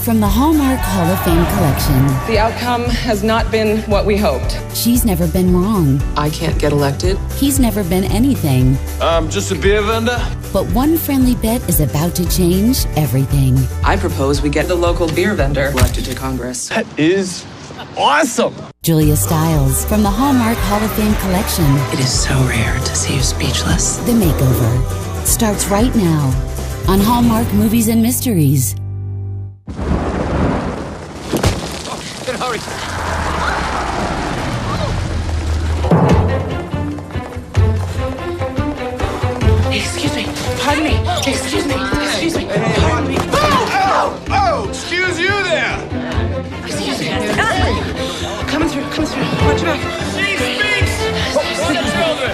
From the Hallmark Hall of Fame collection. The outcome has not been what we hoped. She's never been wrong. I can't get elected. He's never been anything. I'm just a beer vendor. But one friendly bet is about to change everything. I propose we get the local beer vendor elected to Congress. That is awesome. Julia Stiles from the Hallmark Hall of Fame collection. It is so rare to see you speechless. The Makeover starts right now on Hallmark Movies and Mysteries. Hurry. Excuse me. Pardon me. Excuse me. Excuse me. Pardon me. Oh, excuse you there. Excuse me. Coming through. Coming through. Watch your back. She speaks for the children.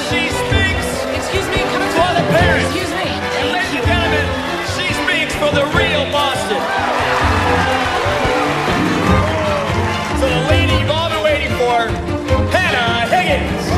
She speaks. Excuse me. Coming for the parents. Excuse me. And ladies and gentlemen, she speaks for the real Boston. So the lady you've all been waiting for, Hannah Higgins.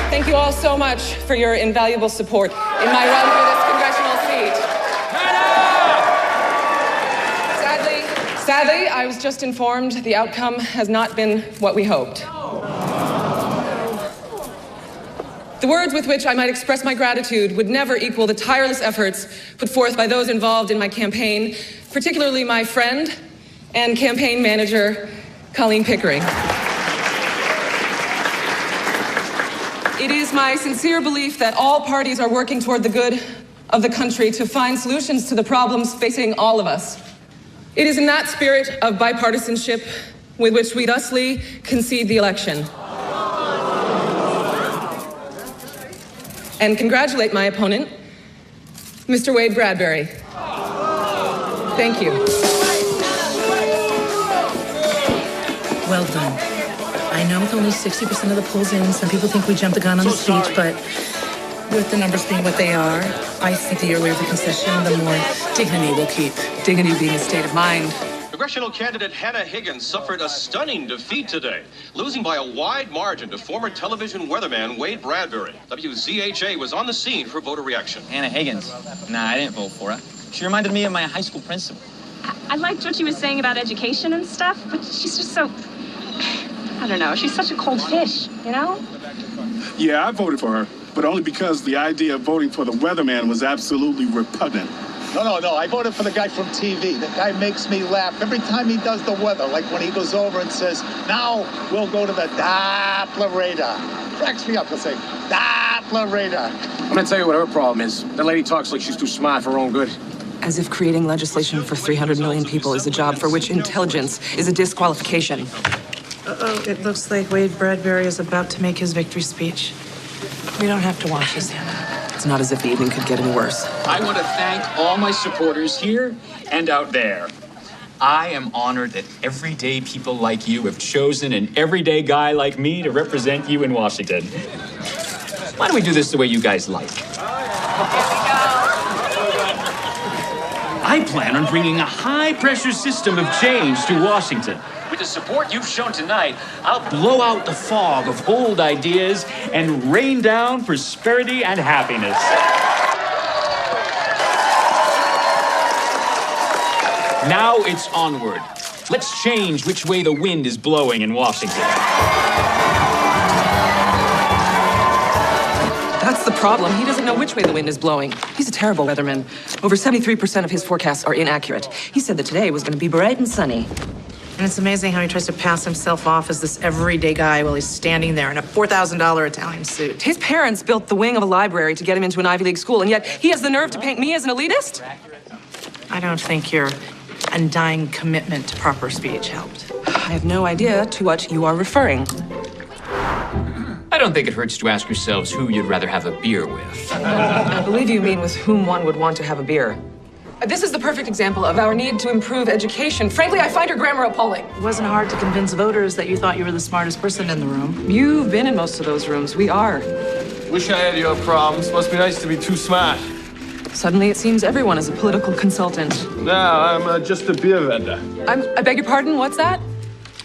Thank you all so much for your invaluable support in my run for this congressional seat. Sadly, I was just informed the outcome has not been what we hoped. The words with which I might express my gratitude would never equal the tireless efforts put forth by those involved in my campaign, particularly my friend and campaign manager, Colleen Pickering. It is my sincere belief that all parties are working toward the good of the country to find solutions to the problems facing all of us. It is in that spirit of bipartisanship with which we thusly concede the election. And congratulate my opponent, Mr. Wade Bradbury. Thank you. Well done. I know with only 60% of the polls in, some people think we jumped the gun on the speech, but with the numbers being what they are, I think the earlier the concession, the more dignity we'll keep. Dignity being a state of mind. Congressional candidate Hannah Higgins suffered a stunning defeat today, losing by a wide margin to former television weatherman Wade Bradbury. WZHA was on the scene for voter reaction. Hannah Higgins. Nah, I didn't vote for her. She reminded me of my high school principal. I liked what she was saying about education and stuff, but she's just so... I don't know, she's such a cold fish, you know? Yeah, I voted for her, but only because the idea of voting for the weatherman was absolutely repugnant. No, I voted for the guy from TV. The guy makes me laugh every time he does the weather, like when he goes over and says, now we'll go to the Doppler radar. Cracks me up to say, Doppler radar. I'm gonna tell you what her problem is. That lady talks like she's too smart for her own good. As if creating legislation for 300 million people is a job for which intelligence is a disqualification. Uh-oh, it looks like Wade Bradbury is about to make his victory speech. We don't have to watch this, Hannah. It's not as if the evening could get any worse. I want to thank all my supporters here and out there. I am honored that everyday people like you have chosen an everyday guy like me to represent you in Washington. Why don't we do this the way you guys like? I plan on bringing a high-pressure system of change to Washington. With the support you've shown tonight, I'll blow out the fog of old ideas and rain down prosperity and happiness. Now it's onward. Let's change which way the wind is blowing in Washington. That's the problem. He doesn't know which way the wind is blowing. He's a terrible weatherman. Over 73% of his forecasts are inaccurate. He said that today was going to be bright and sunny. And it's amazing how he tries to pass himself off as this everyday guy while he's standing there in a $4,000 Italian suit. His parents built the wing of a library to get him into an Ivy League school, and yet he has the nerve to paint me as an elitist? I don't think your undying commitment to proper speech helped. I have no idea to what you are referring. I don't think it hurts to ask yourselves who you'd rather have a beer with. I believe you mean with whom one would want to have a beer. This is the perfect example of our need to improve education. Frankly, I find her grammar appalling. It wasn't hard to convince voters that you thought you were the smartest person in the room. You've been in most of those rooms. We are. Wish I had your problems. Must be nice to be too smart. Suddenly, it seems everyone is a political consultant. No, I'm just a beer vendor. I beg your pardon, what's that?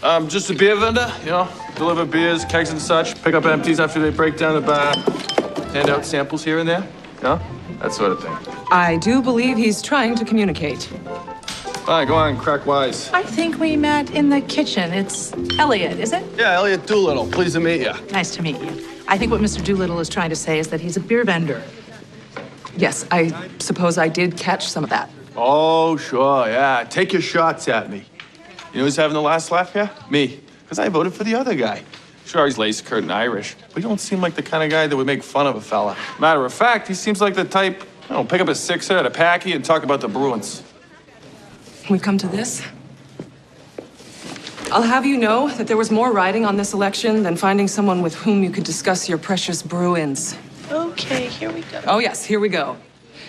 I'm just a beer vendor, you know, deliver beers, kegs and such, pick up empties after they break down the bar, hand out samples here and there, you know, that sort of thing. I do believe he's trying to communicate. All right, go on, crack wise. I think we met in the kitchen. It's Elliot, is it? Yeah, Elliot Doolittle, pleased to meet you. Nice to meet you. I think what Mr. Doolittle is trying to say is that he's a beer vendor. Yes, I suppose I did catch some of that. Oh, sure, yeah. Take your shots at me. You know who's having the last laugh here? Me. Because I voted for the other guy. Sure, he's lace-skirt and Irish, but he don't seem like the kind of guy that would make fun of a fella. Matter of fact, he seems like the type, you know, pick up a sixer at a packy and talk about the Bruins. We've come to this. I'll have you know that there was more riding on this election than finding someone with whom you could discuss your precious Bruins. Okay, here we go. Oh, yes, here we go.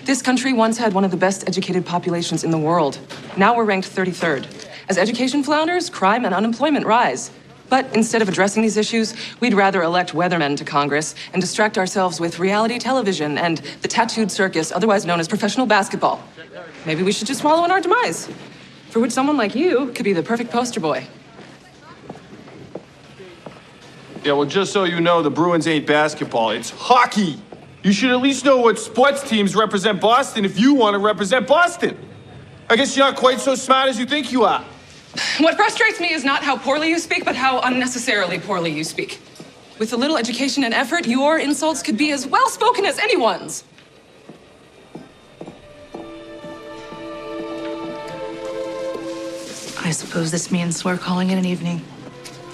This country once had one of the best educated populations in the world. Now we're ranked 33rd. As education flounders, crime and unemployment rise. But instead of addressing these issues, we'd rather elect weathermen to Congress and distract ourselves with reality television and the tattooed circus, otherwise known as professional basketball. Maybe we should just wallow in our demise, for which someone like you could be the perfect poster boy. Yeah, well, just so you know, the Bruins ain't basketball, it's hockey. You should at least know what sports teams represent Boston if you want to represent Boston. I guess you're not quite so smart as you think you are. What frustrates me is not how poorly you speak, but how unnecessarily poorly you speak. With a little education and effort, your insults could be as well-spoken as anyone's. I suppose this means we're calling it an evening.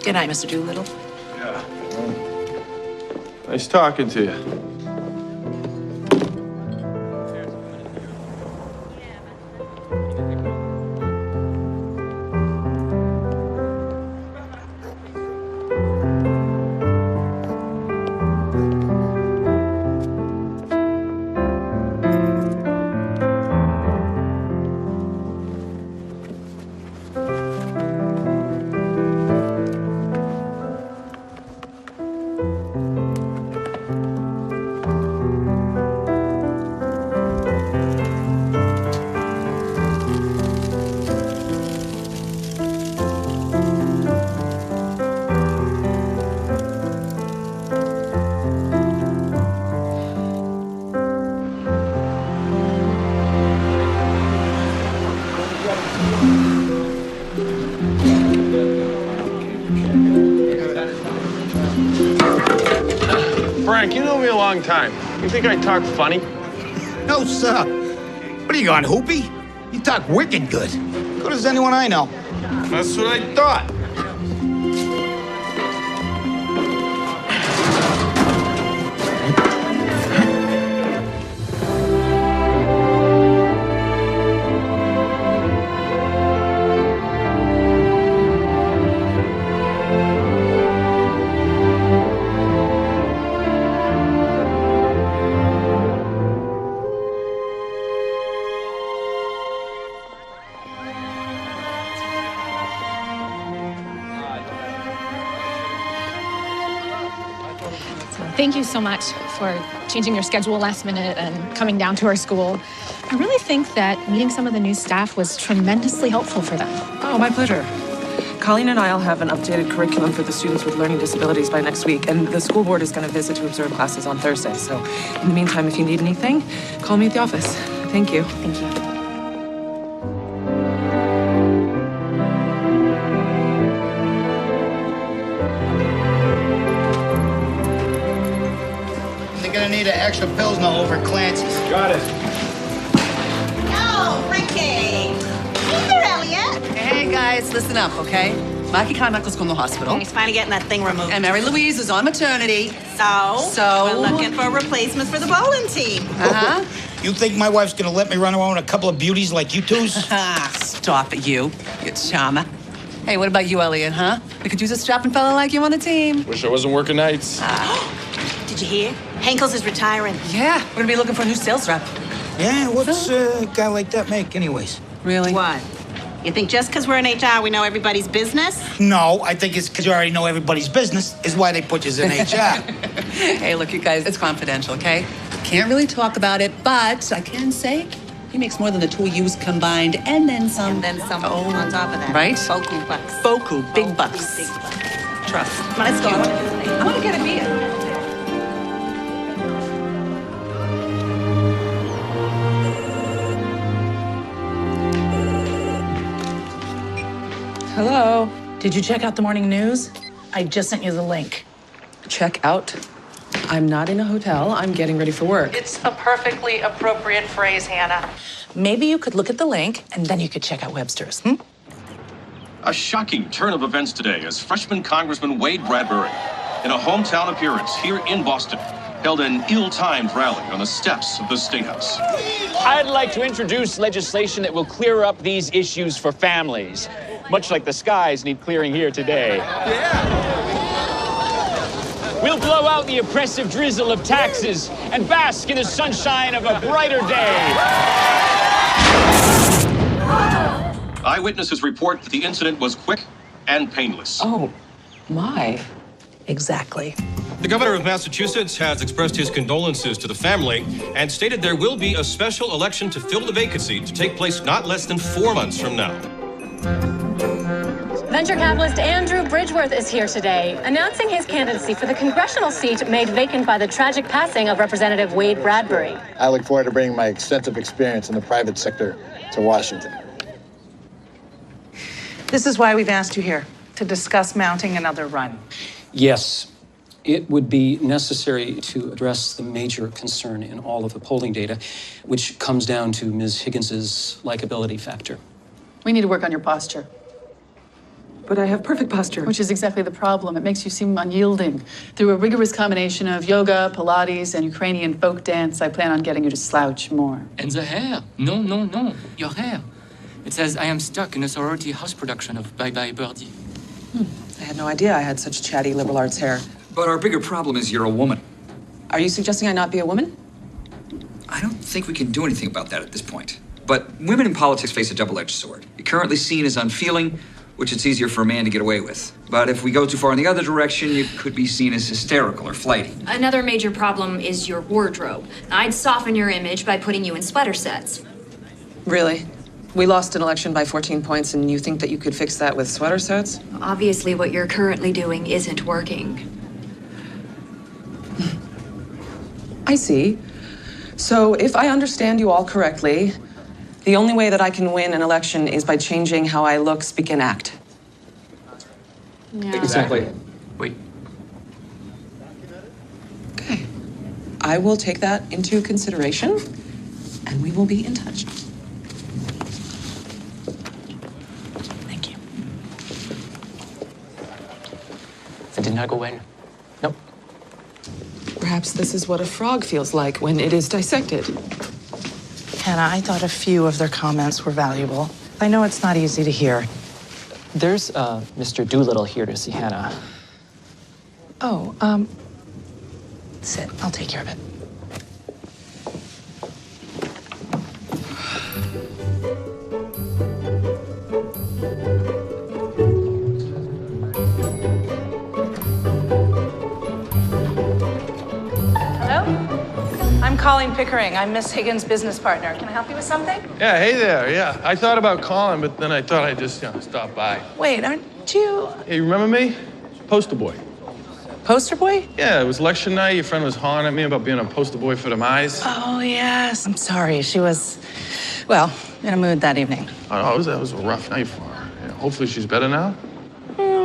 Good night, Mr. Doolittle. Yeah. Nice talking to you. Frank, you know me a long time. You think I talk funny? No, sir. What are you on, Hoopy? You talk wicked good. Good as anyone I know. That's what I thought. Thank you so much for changing your schedule last minute and coming down to our school. I really think that meeting some of the new staff was tremendously helpful for them. Oh, my pleasure. Colleen and I will have an updated curriculum for the students with learning disabilities by next week, and the school board is going to visit to observe classes on Thursday. So in the meantime, if you need anything, call me at the office. Thank you. Thank you. Need an extra Pilsner over Clancy's. Got it. Oh, Ricky! Hey there, Elliot. Hey, guys, listen up, okay? Mikey Carmichael's going to the hospital. He's finally getting that thing removed. And Mary Louise is on maternity. So we're looking for replacements for the bowling team. Uh-huh. You think my wife's gonna let me run around with a couple of beauties like you two's? Stop it, you charmer. Hey, what about you, Elliot, huh? We could use a strapping fella like you on the team. Wish I wasn't working nights. Did you hear? Henkel's is retiring. Yeah, we're gonna be looking for a new sales rep. Yeah, what's a guy like that make anyways? Really? What? You think just because we're in HR, we know everybody's business? No, I think it's because you already know everybody's business is why they put you in HR. Hey, look, you guys, it's confidential, okay? Can't really talk about it, but I can say he makes more than the two of yous combined, and then some. And then some on top of that. Right? Boku bucks. Boku, big bucks. Big bucks. Trust. Come on, let's go. I want to get a beer. Hello. Did you check out the morning news? I just sent you the link. Check out. I'm not in a hotel. I'm getting ready for work. It's a perfectly appropriate phrase, Hannah. Maybe you could look at the link, and then you could check out Webster's. A shocking turn of events today as freshman Congressman Wade Bradbury, in a hometown appearance here in Boston, held an ill-timed rally on the steps of the State House. I'd like to introduce legislation that will clear up these issues for families, much like the skies need clearing here today. We'll blow out the oppressive drizzle of taxes and bask in the sunshine of a brighter day. Eyewitnesses report that the incident was quick and painless. Oh, my. Exactly. The governor of Massachusetts has expressed his condolences to the family and stated there will be a special election to fill the vacancy to take place not less than 4 months from now. Venture capitalist Andrew Bridgeworth is here today, announcing his candidacy for the congressional seat made vacant by the tragic passing of Representative Wade Bradbury. I look forward to bringing my extensive experience in the private sector to Washington. This is why we've asked you here, to discuss mounting another run. Yes, it would be necessary to address the major concern in all of the polling data, which comes down to Ms. Higgins's likability factor. We need to work on your posture. But I have perfect posture. Which is exactly the problem. It makes you seem unyielding. Through a rigorous combination of yoga, Pilates, and Ukrainian folk dance, I plan on getting you to slouch more. And the hair. No, no, no. Your hair. It says, I am stuck in a sorority house production of Bye Bye Birdie. I had no idea I had such chatty liberal arts hair. But our bigger problem is you're a woman. Are you suggesting I not be a woman? I don't think we can do anything about that at this point. But women in politics face a double-edged sword. You're currently seen as unfeeling, which it's easier for a man to get away with. But if we go too far in the other direction, you could be seen as hysterical or flighty. Another major problem is your wardrobe. I'd soften your image by putting you in sweater sets. Really? We lost an election by 14 points, and you think that you could fix that with sweater sets? Obviously, what you're currently doing isn't working. I see. So if I understand you all correctly, the only way that I can win an election is by changing how I look, speak, and act. Yeah. Exactly. Wait. Okay. I will take that into consideration, and we will be in touch. Thank you. That did not go in. Nope. Perhaps this is what a frog feels like when it is dissected. Hannah, I thought a few of their comments were valuable. I know it's not easy to hear. There's Mr. Doolittle here to see Hannah. Oh, sit. I'll take care of it. I'm Colleen Pickering. I'm Miss Higgins' business partner. Can I help you with something? Yeah, hey there, yeah. I thought about calling, but then I thought I'd just, stop by. Wait, aren't you... Hey, you remember me? Poster boy. Poster boy? Yeah, it was election night. Your friend was hollering at me about being a poster boy for the Mize. Oh, yes. I'm sorry. She was, well, in a mood that evening. Oh, that was a rough night for her. Yeah, hopefully she's better now.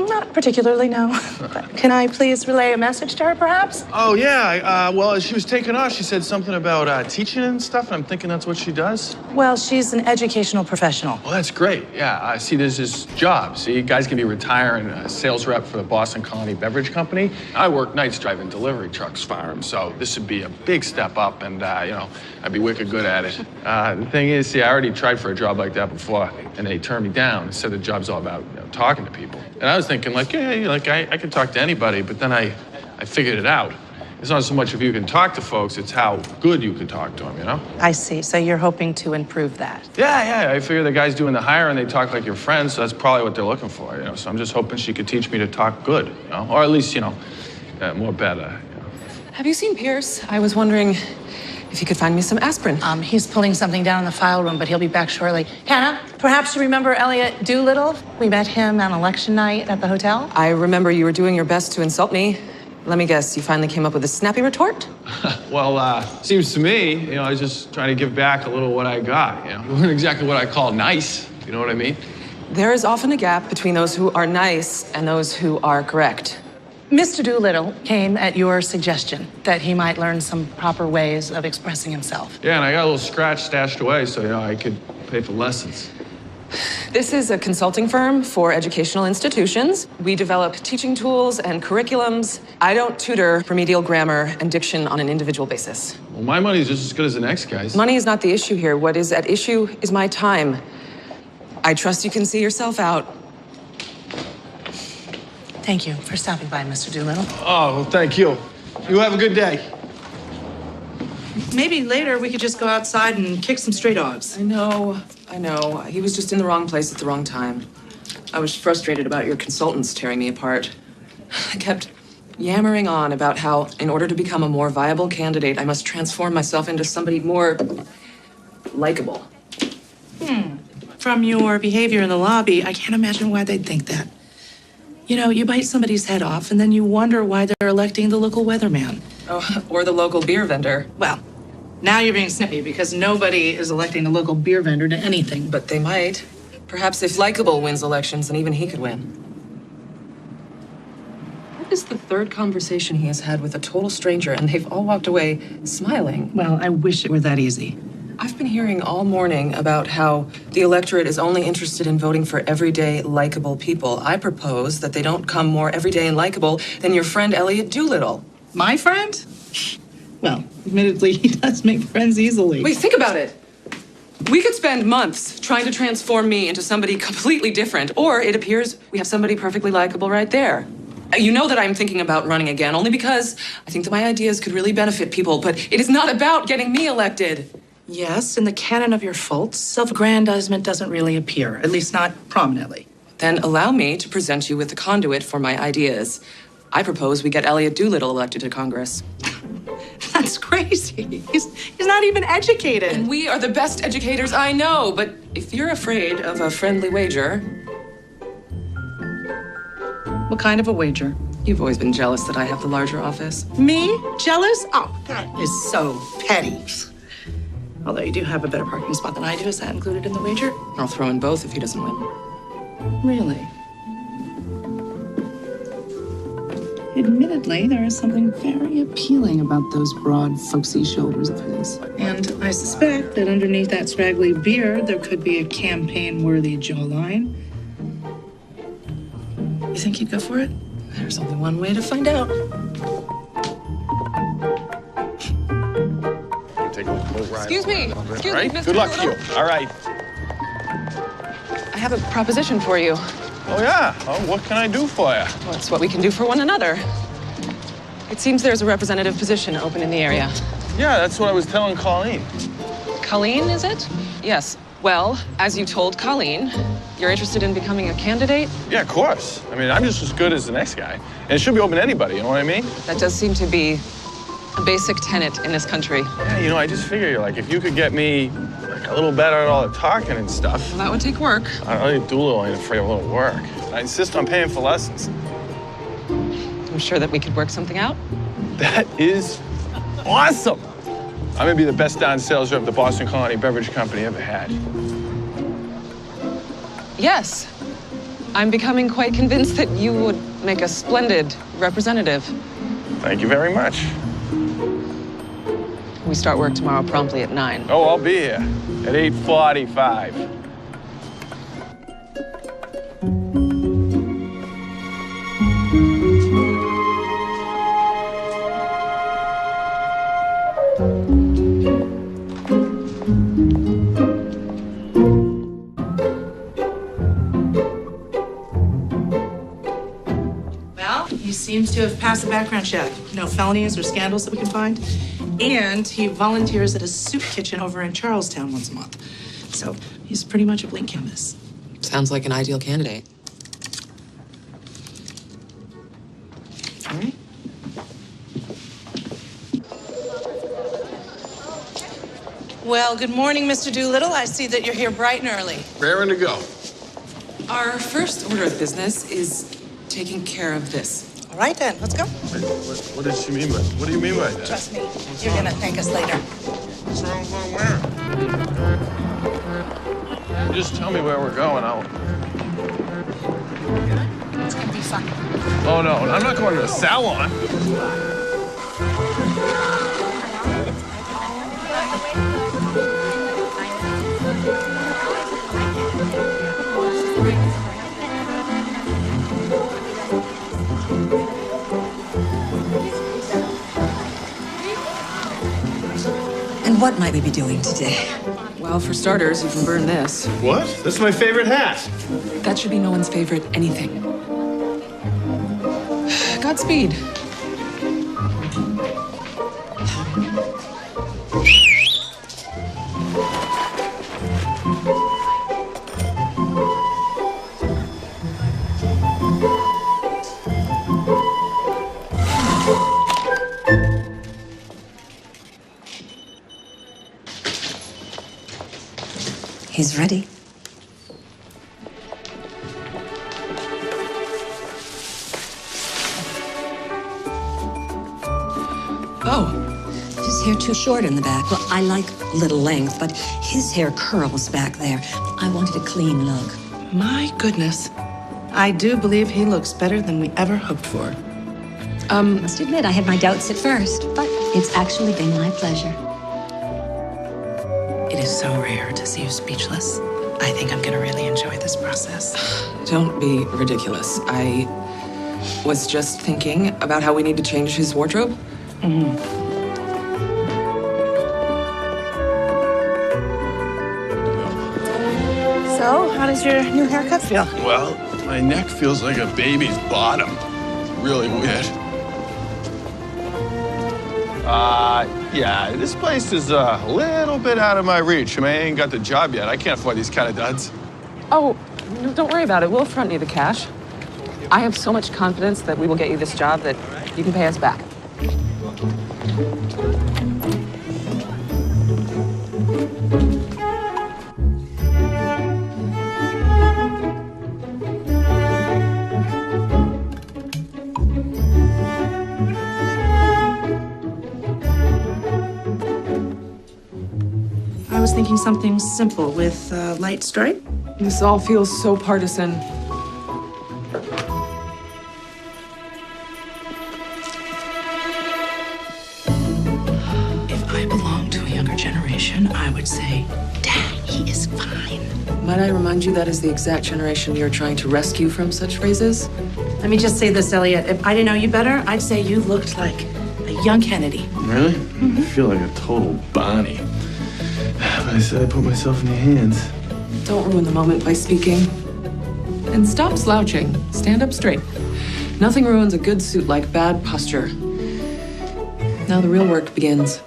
Not particularly, no. But can I please relay a message to her, perhaps? Oh, yeah. Well, as she was taking off, she said something about teaching and stuff, and I'm thinking that's what she does. Well, she's an educational professional. Well, that's great. Yeah, see, there's this job. See, guys can be retiring a sales rep for the Boston Colony Beverage Company. I work nights driving delivery trucks for them, so this would be a big step up, and, I'd be wicked good at it. The thing is, see, I already tried for a job like that before, and they turned me down and said the job's all about talking to people. And I was thinking, I could talk to anybody, but then I figured it out. It's not so much if you can talk to folks, it's how good you can talk to them, you know? I see. So you're hoping to improve that? Yeah. I figure the guy's doing the hiring, they talk like your friends, so that's probably what they're looking for, you know? So I'm just hoping she could teach me to talk good, you know? Or at least, you know, more better, you know? Have you seen Pierce? I was wondering if you could find me some aspirin. He's pulling something down in the file room, but he'll be back shortly. Hannah, perhaps you remember Elliot Doolittle? We met him on election night at the hotel. I remember you were doing your best to insult me. Let me guess, you finally came up with a snappy retort? Well, seems to me, you know, I was just trying to give back a little what I got, you know? It wasn't exactly what I call nice, you know what I mean? There is often a gap between those who are nice and those who are correct. Mr. Doolittle came at your suggestion that he might learn some proper ways of expressing himself. Yeah, and I got a little scratch stashed away so, you know, I could pay for lessons. This is a consulting firm for educational institutions. We develop teaching tools and curriculums. I don't tutor remedial grammar and diction on an individual basis. Well, my money's just as good as the next guy's. Money is not the issue here. What is at issue is my time. I trust you can see yourself out. Thank you for stopping by, Mr. Doolittle. Oh, well, thank you. You have a good day. Maybe later we could just go outside and kick some stray dogs. I know. He was just in the wrong place at the wrong time. I was frustrated about your consultants tearing me apart. I kept yammering on about how, in order to become a more viable candidate, I must transform myself into somebody more likable. From your behavior in the lobby, I can't imagine why they'd think that. You know, you bite somebody's head off, and then you wonder why they're electing the local weatherman. Oh, or the local beer vendor. Well, now you're being snippy because nobody is electing the local beer vendor to anything. But they might. Perhaps if likable wins elections, then even he could win. That is the third conversation he has had with a total stranger, and they've all walked away smiling. Well, I wish it were that easy. I've been hearing all morning about how the electorate is only interested in voting for everyday, likable people. I propose that they don't come more everyday and likable than your friend Elliot Doolittle. My friend? Well, admittedly, he does make friends easily. Wait, think about it. We could spend months trying to transform me into somebody completely different, or it appears we have somebody perfectly likable right there. You know that I'm thinking about running again, only because I think that my ideas could really benefit people, but it is not about getting me elected. Yes, in the canon of your faults, self-aggrandizement doesn't really appear, at least not prominently. Then allow me to present you with the conduit for my ideas. I propose we get Elliot Doolittle elected to Congress. That's crazy. He's not even educated. And we are the best educators I know, but if you're afraid of a friendly wager... What kind of a wager? You've always been jealous that I have the larger office. Me? Jealous? Oh, that is so petty. Although you do have a better parking spot than I do. Is that included in the wager? I'll throw in both if he doesn't win. Really? Admittedly, there is something very appealing about those broad, folksy shoulders of his. And I suspect that underneath that scraggly beard, there could be a campaign-worthy jawline. You think he'd go for it? There's only one way to find out. Take a little ride. Excuse me, Mr. Good luck to you. All right. I have a proposition for you. Oh, yeah? Oh, what can I do for you? Well, it's what we can do for one another. It seems there's a representative position open in the area. Yeah, that's what I was telling Colleen. Colleen, is it? Yes. Well, as you told Colleen, you're interested in becoming a candidate? Yeah, of course. I mean, I'm just as good as the next guy. And it should be open to anybody, you know what I mean? That does seem to be a basic tenet in this country. Yeah, you know, I just figure, like, if you could get me, like, a little better at all the talking and stuff. Well, that would take work. I don't know, Doolittle ain't afraid of a little work. I insist on paying for lessons. I'm sure that we could work something out. That is awesome. I'm gonna be the best darn sales rep the Boston Colony Beverage Company ever had. Yes. I'm becoming quite convinced that you would make a splendid representative. Thank you very much. We start work tomorrow promptly at 9. Oh, I'll be here at 8:45. Well, He seems to have passed the background check. No felonies or scandals that we can find. And he volunteers at a soup kitchen over in Charlestown once a month. So he's pretty much a blank canvas. Sounds like an ideal candidate. All right. Well, good morning, Mr. Doolittle. I see that you're here bright and early. Raring to go. Our first order of business is taking care of this. All right, then. Let's go. Wait, what does she mean by? What do you mean by that? Trust me. You're going to thank us later. What's wrong with where? Just tell me where we're going. It's going to be fun. Oh, no. I'm not going to the salon. And what might we be doing today? Well, for starters, you can burn this. What? That's my favorite hat. That should be no one's favorite anything. Godspeed. He's ready. Oh. His hair too short in the back. Well, I like little length, but his hair curls back there. I wanted a clean look. My goodness. I do believe he looks better than we ever hoped for. Must admit, I had my doubts at first, but it's actually been my pleasure. It is so rare to see you speechless. I think I'm going to really enjoy this process. Don't be ridiculous. I was just thinking about how we need to change his wardrobe. Mm-hmm. So, how does your new haircut feel? Well, my neck feels like a baby's bottom. Really weird. Yeah, this place is a little bit out of my reach. I mean, I ain't got the job yet. I can't afford these kind of duds. Oh, don't worry about it. We'll front you the cash. I have so much confidence that we will get you this job that you can pay us back. I was thinking something simple with a light stripe. This all feels so partisan. If I belonged to a younger generation, I would say, Dad, he is fine. Might I remind you that is the exact generation you're trying to rescue from such phrases? Let me just say this, Elliot. If I didn't know you better, I'd say you looked like a young Kennedy. Really? I feel like a total Bonnie. But I said I put myself in your hands. Don't ruin the moment by speaking. And stop slouching. Stand up straight. Nothing ruins a good suit like bad posture. Now the real work begins.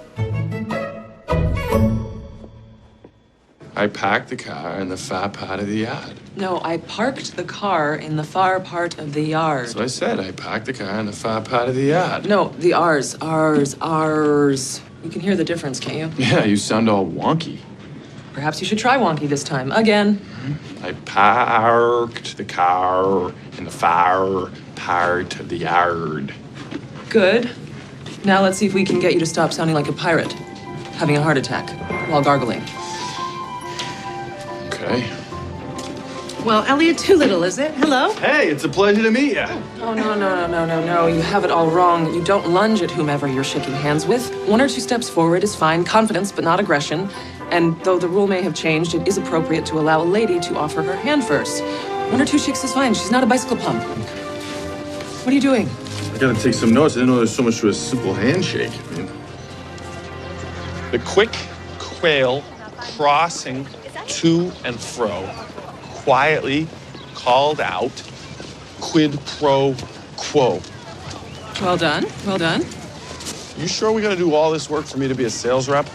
I parked the car in the far part of the yard. No, I parked the car in the far part of the yard. So I said I parked the car in the far part of the yard. No, the ours. You can hear the difference, can't you? Yeah, you sound all wonky. Perhaps you should try wonky this time. Again. I parked the car in the far part of the yard. Good. Now let's see if we can get you to stop sounding like a pirate, having a heart attack while gargling. Okay. Well, Elliot Doolittle, is it? Hello? Hey, it's a pleasure to meet you. Oh, no. You have it all wrong. You don't lunge at whomever you're shaking hands with. 1 or 2 steps forward is fine. Confidence, but not aggression. And though the rule may have changed, it is appropriate to allow a lady to offer her hand first. 1 or 2 shakes is fine. She's not a bicycle pump. What are you doing? I gotta take some notes. I didn't know there's so much to a simple handshake. I mean, the quick quail crossing to and fro, quietly called out, quid pro quo. Well done, well done. You sure we gotta do all this work for me to be a sales rep?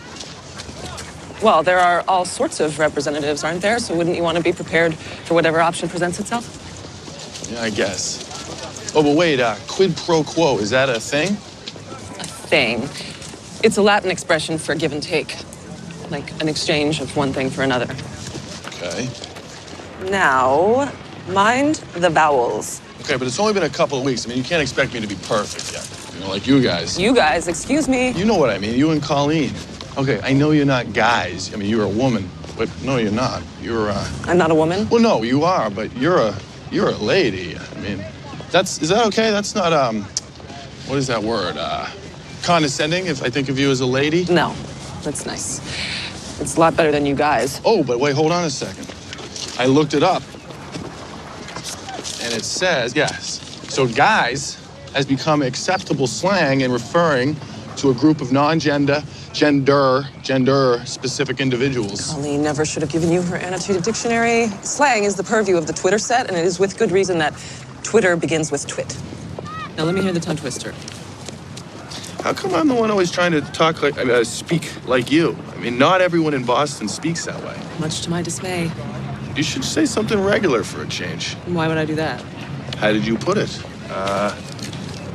Well, there are all sorts of representatives, aren't there? So wouldn't you want to be prepared for whatever option presents itself? Yeah, I guess. Oh, but wait, quid pro quo, is that a thing? A thing. It's a Latin expression for give and take, like an exchange of one thing for another. Okay. Now, mind the vowels. Okay, but it's only been a couple of weeks. I mean, you can't expect me to be perfect yet. You know, like you guys. You guys, excuse me. You know what I mean, you and Colleen. Okay, I know you're not guys. I mean, you're a woman, but no, you're not. You're, I'm not a woman? Well, no, you are, but you're a lady. I mean, is that okay? That's not, what is that word? Condescending, if I think of you as a lady? No, that's nice. It's a lot better than you guys. Oh, but wait, hold on a second. I looked it up, and it says, yes. So guys has become acceptable slang in referring to a group of gender-specific individuals. Colleen never should have given you her annotated dictionary. Slang is the purview of the Twitter set, and it is with good reason that Twitter begins with twit. Now let me hear the tongue twister. How come I'm the one always trying to talk like, speak like you? I mean, not everyone in Boston speaks that way. Much to my dismay. You should say something regular for a change. Why would I do that? How did you put it?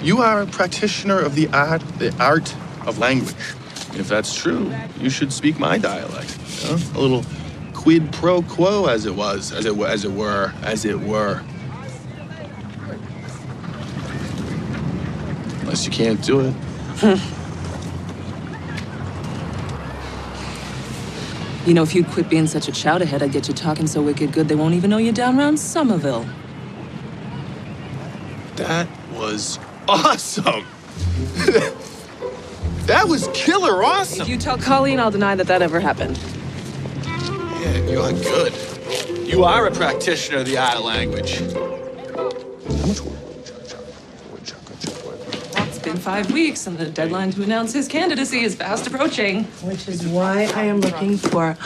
You are a practitioner of the art of language. If that's true, you should speak my dialect. You know? A little quid pro quo, as it were. Unless you can't do it. You know, if you'd quit being such a chowderhead, I'd get you talking so wicked good they won't even know you down around Somerville. That was awesome. That was killer awesome. If you tell Colleen, I'll deny that ever happened. Yeah, you're good. You are a practitioner of the art of language. How much work? It's been 5 weeks, and the deadline to announce his candidacy is fast approaching. Which is why I am looking for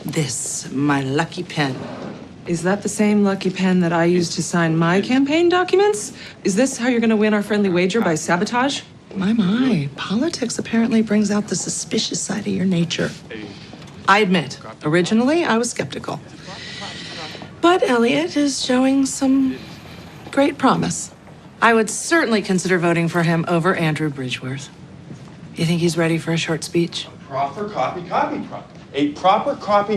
this, my lucky pen. Is that the same lucky pen that I used to sign my campaign documents? Is this how you're going to win our friendly wager, by sabotage? My. Politics apparently brings out the suspicious side of your nature. I admit, originally I was skeptical. But Elliot is showing some great promise. I would certainly consider voting for him over Andrew Bridgeworth. You think he's ready for a short speech? Proper copy. A proper copy.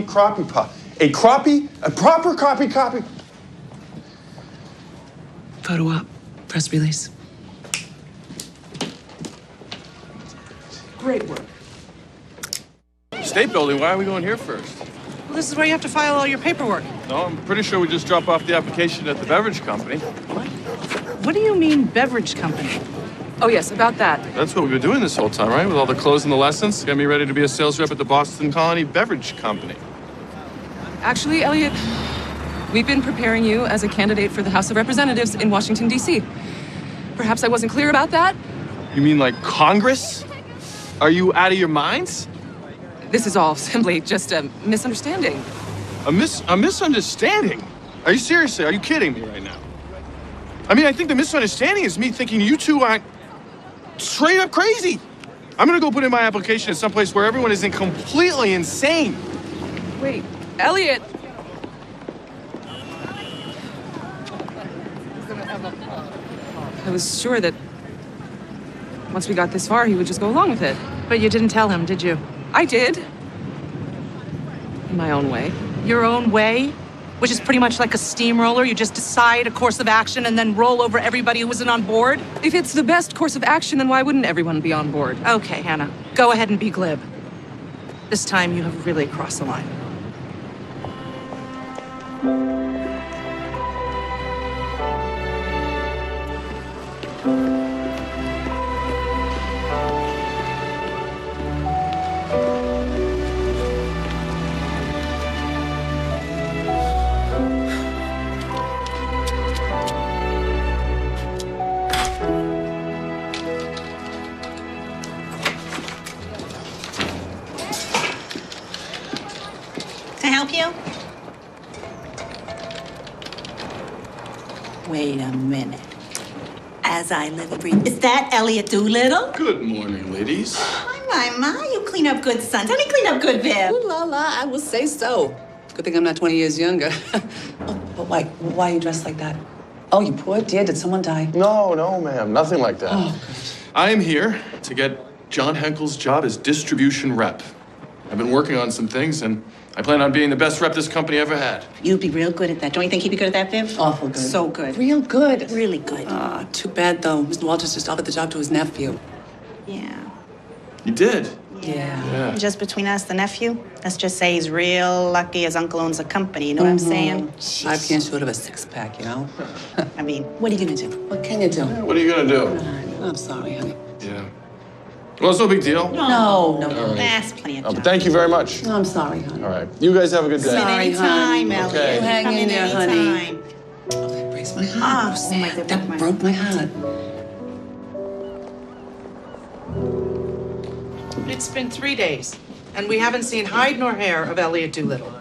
A proper copy. Photo op. Press release. Great work. State building, why are we going here first? Well, this is where you have to file all your paperwork. No, I'm pretty sure we just drop off the application at the beverage company. What do you mean, beverage company? Oh, yes, about that. That's what we've been doing this whole time, right? With all the clothes and the lessons. Got me ready to be a sales rep at the Boston Colony Beverage Company. Actually, Elliot, we've been preparing you as a candidate for the House of Representatives in Washington, D.C. Perhaps I wasn't clear about that? You mean like Congress? Are you out of your minds? This is all simply just a misunderstanding. A misunderstanding? Are you seriously? Are you kidding me right now? I mean, I think the misunderstanding is me thinking you two aren't straight up crazy. I'm gonna go put in my application at someplace where everyone isn't completely insane. Wait, Elliot! I was sure that once we got this far, he would just go along with it. But you didn't tell him, did you? I did. In my own way. Your own way? Which is pretty much like a steamroller. You just decide a course of action and then roll over everybody who isn't on board? If it's the best course of action, then why wouldn't everyone be on board? Okay, Hannah. Go ahead and be glib. This time you have really crossed the line. Help you? Wait a minute. as I live and breathe. Is that Elliot Doolittle? Good morning, ladies. My, you clean up good, son. Tell me clean up good, Viv. Ooh la la, I will say so. Good thing I'm not 20 years younger. Oh, but why are you dressed like that? Oh, you poor dear, did someone die? No, ma'am, nothing like that. Oh, good. I am here to get John Henkel's job as distribution rep. I've been working on some things, and I plan on being the best rep this company ever had. You'd be real good at that. Don't you think he'd be good at that, Viv? Awful good. So good. Real good. Really good. Too bad, though. Mr. Walters just offered the job to his nephew. Yeah. You did? Yeah. Just between us, the nephew, let's just say he's real lucky his uncle owns a company. You know what I'm saying? 5 cans short of a 6-pack, you know? I mean, what are you gonna do? What can you do? What are you gonna do? I'm sorry, honey. Yeah. Well, it's no big deal. No. All right. That's plenty of But thank you very much. No, I'm sorry, honey. All right. You guys have a good day. Sorry, Anytime, honey. Elliot. Okay. You hang Come in there, honey. anytime. Oh, that breaks my heart. Oh, my God. That broke my heart. It's been 3 days, and we haven't seen hide nor hair of Elliot Doolittle.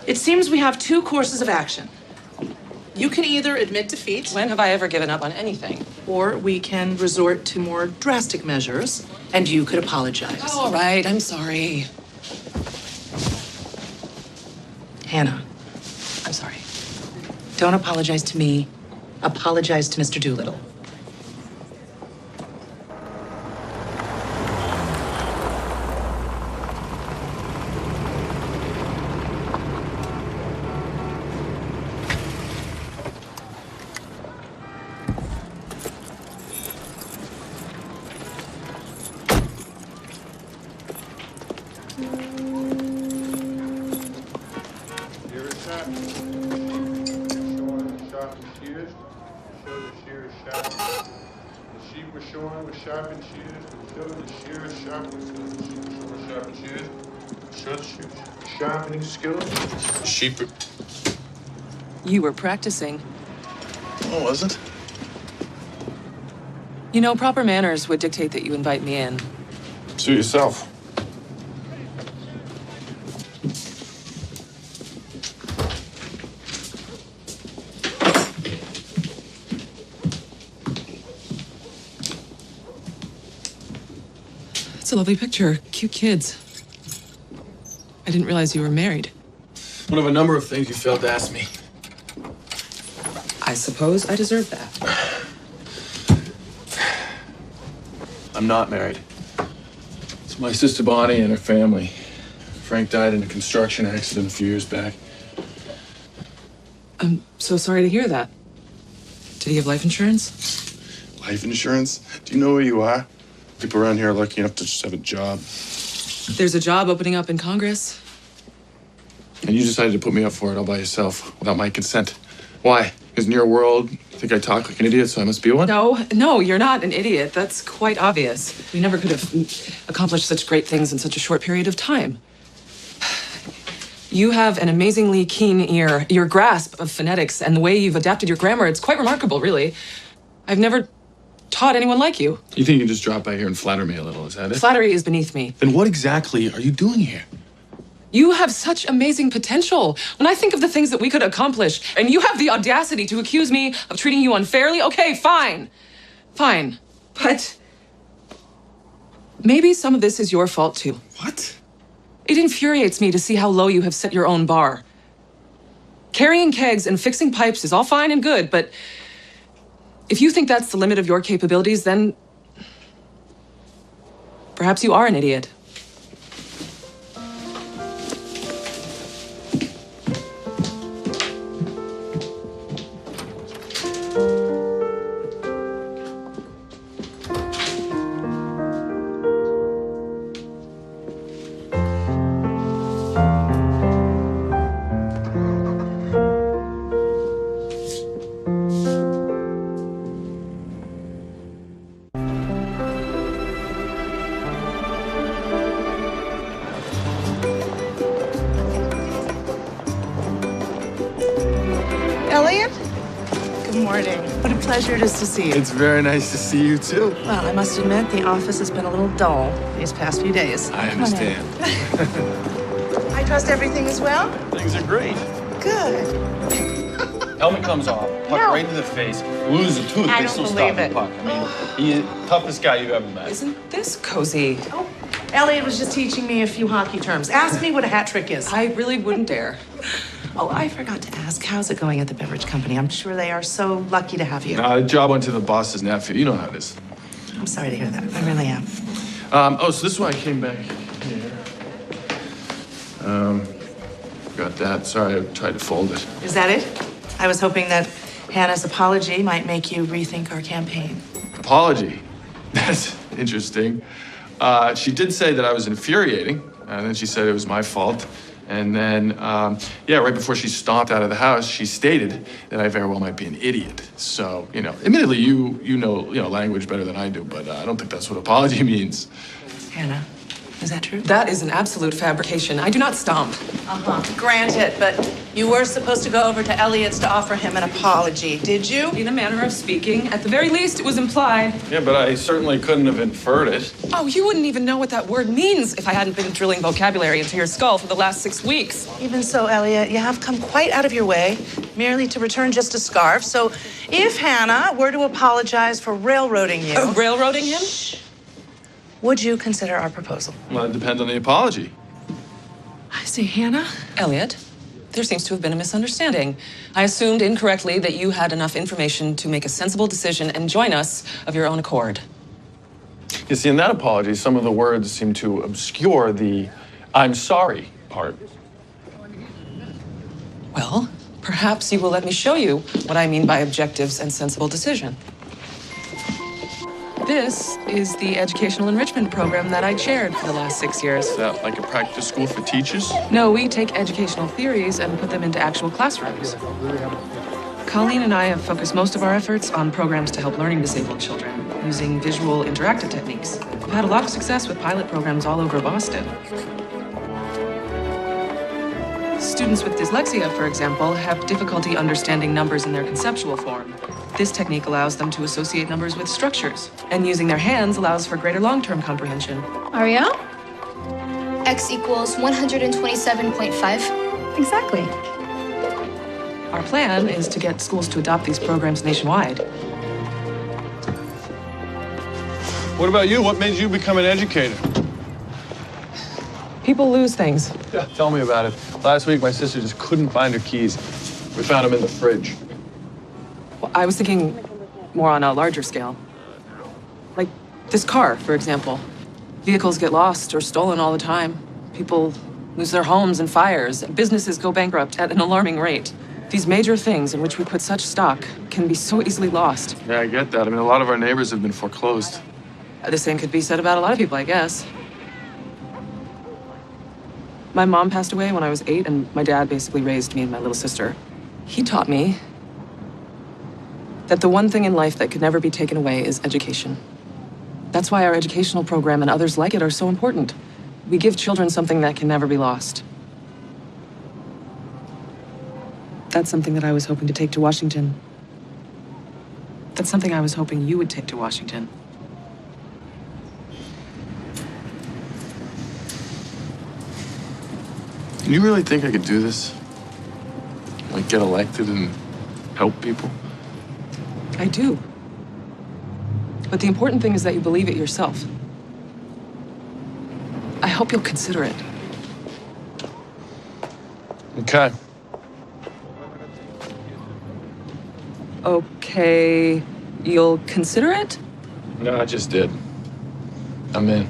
It seems we have 2 courses of action. You can either admit defeat. When have I ever given up on anything? Or we can resort to more drastic measures, and you could apologize. All right, I'm sorry. Hannah, I'm sorry. Don't apologize to me. Apologize to Mr. Doolittle. Sharpening skills. Sheep. You were practicing. Oh, was it? You know, proper manners would dictate that you invite me in. Suit yourself. It's a lovely picture. Cute kids. I didn't realize you were married. One of a number of things you failed to ask me. I suppose I deserve that. I'm not married. It's my sister Bonnie and her family. Frank died in a construction accident a few years back. I'm so sorry to hear that. Did he have life insurance? Life insurance? Do you know where you are? People around here are lucky enough to just have a job. There's a job opening up in Congress. And you decided to put me up for it all by yourself, without my consent. Why? Because in your world, you think I talk like an idiot, so I must be one? No, you're not an idiot. That's quite obvious. We never could have accomplished such great things in such a short period of time. You have an amazingly keen ear. Your grasp of phonetics and the way you've adapted your grammar, it's quite remarkable, really. I've never taught anyone like you. You think you can just drop by here and flatter me a little, is that it? Flattery is beneath me. Then what exactly are you doing here? You have such amazing potential. When I think of the things that we could accomplish, and you have the audacity to accuse me of treating you unfairly, okay, fine. Fine. But maybe some of this is your fault, too. What? It infuriates me to see how low you have set your own bar. Carrying kegs and fixing pipes is all fine and good, but if you think that's the limit of your capabilities, then perhaps you are an idiot. Elliot? Good morning. What a pleasure it is to see you. It's very nice to see you, too. Well, I must admit, the office has been a little dull these past few days. I understand. I trust everything is well? Things are great. Good. Helmet comes off, puck right to the face, lose a tooth, I they don't still believe stop the it. puck. I mean, he's toughest guy you've ever met. Isn't this cozy? Oh, Elliot was just teaching me a few hockey terms. Ask me what a hat trick is. I really wouldn't dare. Oh, I forgot to ask, how's it going at the beverage company? I'm sure they are so lucky to have you. The job went to the boss's nephew. You know how it is. I'm sorry to hear that. I really am. So this is why I came back here. Got that. Sorry, I tried to fold it. Is that it? I was hoping that Hannah's apology might make you rethink our campaign. Apology? That's interesting. She did say that I was infuriating, and then she said it was my fault. And then, right before she stomped out of the house, she stated that I very well might be an idiot. So, admittedly, you know language better than I do, but I don't think that's what apology means. Hannah, is that true? That is an absolute fabrication. I do not stomp. Granted, but you were supposed to go over to Elliot's to offer him an apology, did you? In a manner of speaking. At the very least, it was implied. Yeah, but I certainly couldn't have inferred it. Oh, you wouldn't even know what that word means if I hadn't been drilling vocabulary into your skull for the last 6 weeks. Even so, Elliot, you have come quite out of your way merely to return just a scarf. So if Hannah were to apologize for railroading you... Railroading him? Would you consider our proposal? Well, it depends on the apology. I see, Hannah. Elliot, there seems to have been a misunderstanding. I assumed incorrectly that you had enough information to make a sensible decision and join us of your own accord. You see, in that apology, some of the words seem to obscure the "I'm sorry" part. Well, perhaps you will let me show you what I mean by objectives and sensible decision. This is the educational enrichment program that I chaired for the last 6 years. Is that like a practice school for teachers? No, we take educational theories and put them into actual classrooms. Colleen and I have focused most of our efforts on programs to help learning disabled children using visual interactive techniques. We've had a lot of success with pilot programs all over Boston. Students with dyslexia, for example, have difficulty understanding numbers in their conceptual form. This technique allows them to associate numbers with structures, and using their hands allows for greater long-term comprehension. Ariel? X equals 127.5. Exactly. Our plan is to get schools to adopt these programs nationwide. What about you? What made you become an educator? People lose things. Yeah, tell me about it. Last week, my sister just couldn't find her keys. We found them in the fridge. Well, I was thinking more on a larger scale. Like this car, for example. Vehicles get lost or stolen all the time. People lose their homes in fires. Businesses go bankrupt at an alarming rate. These major things in which we put such stock can be so easily lost. Yeah, I get that. I mean, a lot of our neighbors have been foreclosed. The same could be said about a lot of people, I guess. My mom passed away when I was 8, and my dad basically raised me and my little sister. He taught me that the one thing in life that could never be taken away is education. That's why our educational program and others like it are so important. We give children something that can never be lost. That's something that I was hoping to take to Washington. That's something I was hoping you would take to Washington. You really think I could do this? Like, get elected and help people? I do. But the important thing is that you believe it yourself. I hope you'll consider it. Okay. Okay, you'll consider it? No, I just did. I'm in.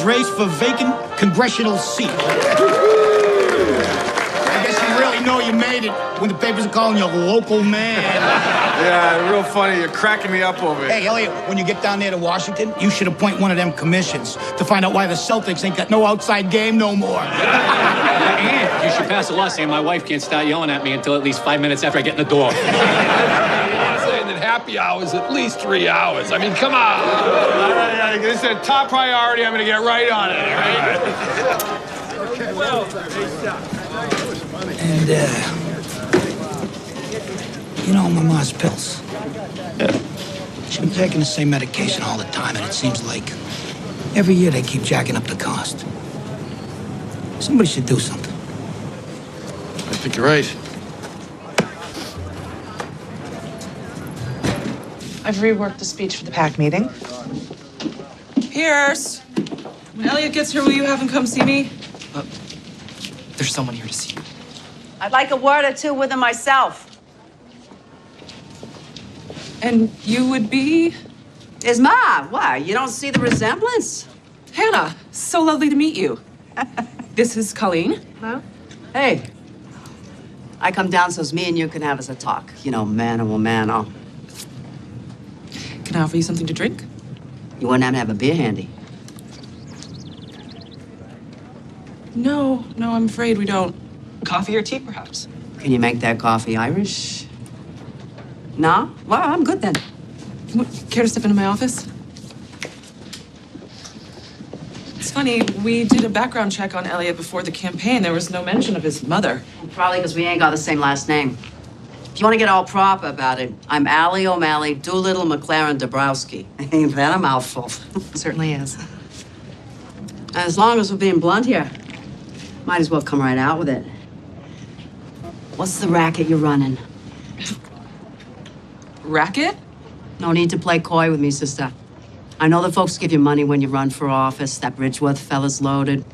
race for vacant congressional seat. I guess you really know you made it when the papers are calling you a local man. Yeah, real funny. You're cracking me up over it. Hey, Elliot, when you get down there to Washington, you should appoint one of them commissions to find out why the Celtics ain't got no outside game no more. And you should pass a law saying my wife can't start yelling at me until at least 5 minutes after I get in the door. Saying that happy hour is at least 3 hours. I mean, come on. This is a top priority. I'm going to get right on it, all right? Okay, well. And, you know, my mom's pills. Yeah. She's been taking the same medication all the time, and it seems like every year they keep jacking up the cost. Somebody should do something. I think you're right. I've reworked the speech for the PAC meeting. Pierce, when Elliot gets here, will you have him come see me? There's someone here to see you. I'd like a word or two with him myself. And you would be? His ma. Why? You don't see the resemblance? Hannah, so lovely to meet you. This is Colleen. Hello. Hey. I come down so me and you can have us a talk. You know, mano a mano. Can I offer you something to drink? You wouldn't have to have a beer handy. No, I'm afraid we don't. Coffee or tea, perhaps? Can you make that coffee Irish? No? Well, I'm good then. Care to step into my office? It's funny, we did a background check on Elliot before the campaign. There was no mention of his mother. Probably because we ain't got the same last name. If you want to get all proper about it, I'm Allie O'Malley Doolittle McLaren Dabrowski. Ain't that a mouthful? Certainly is. As long as we're being blunt here, might as well come right out with it. What's the racket you're running? Racket? No need to play coy with me, sister. I know the folks give you money when you run for office. That Bridgeworth fella's loaded.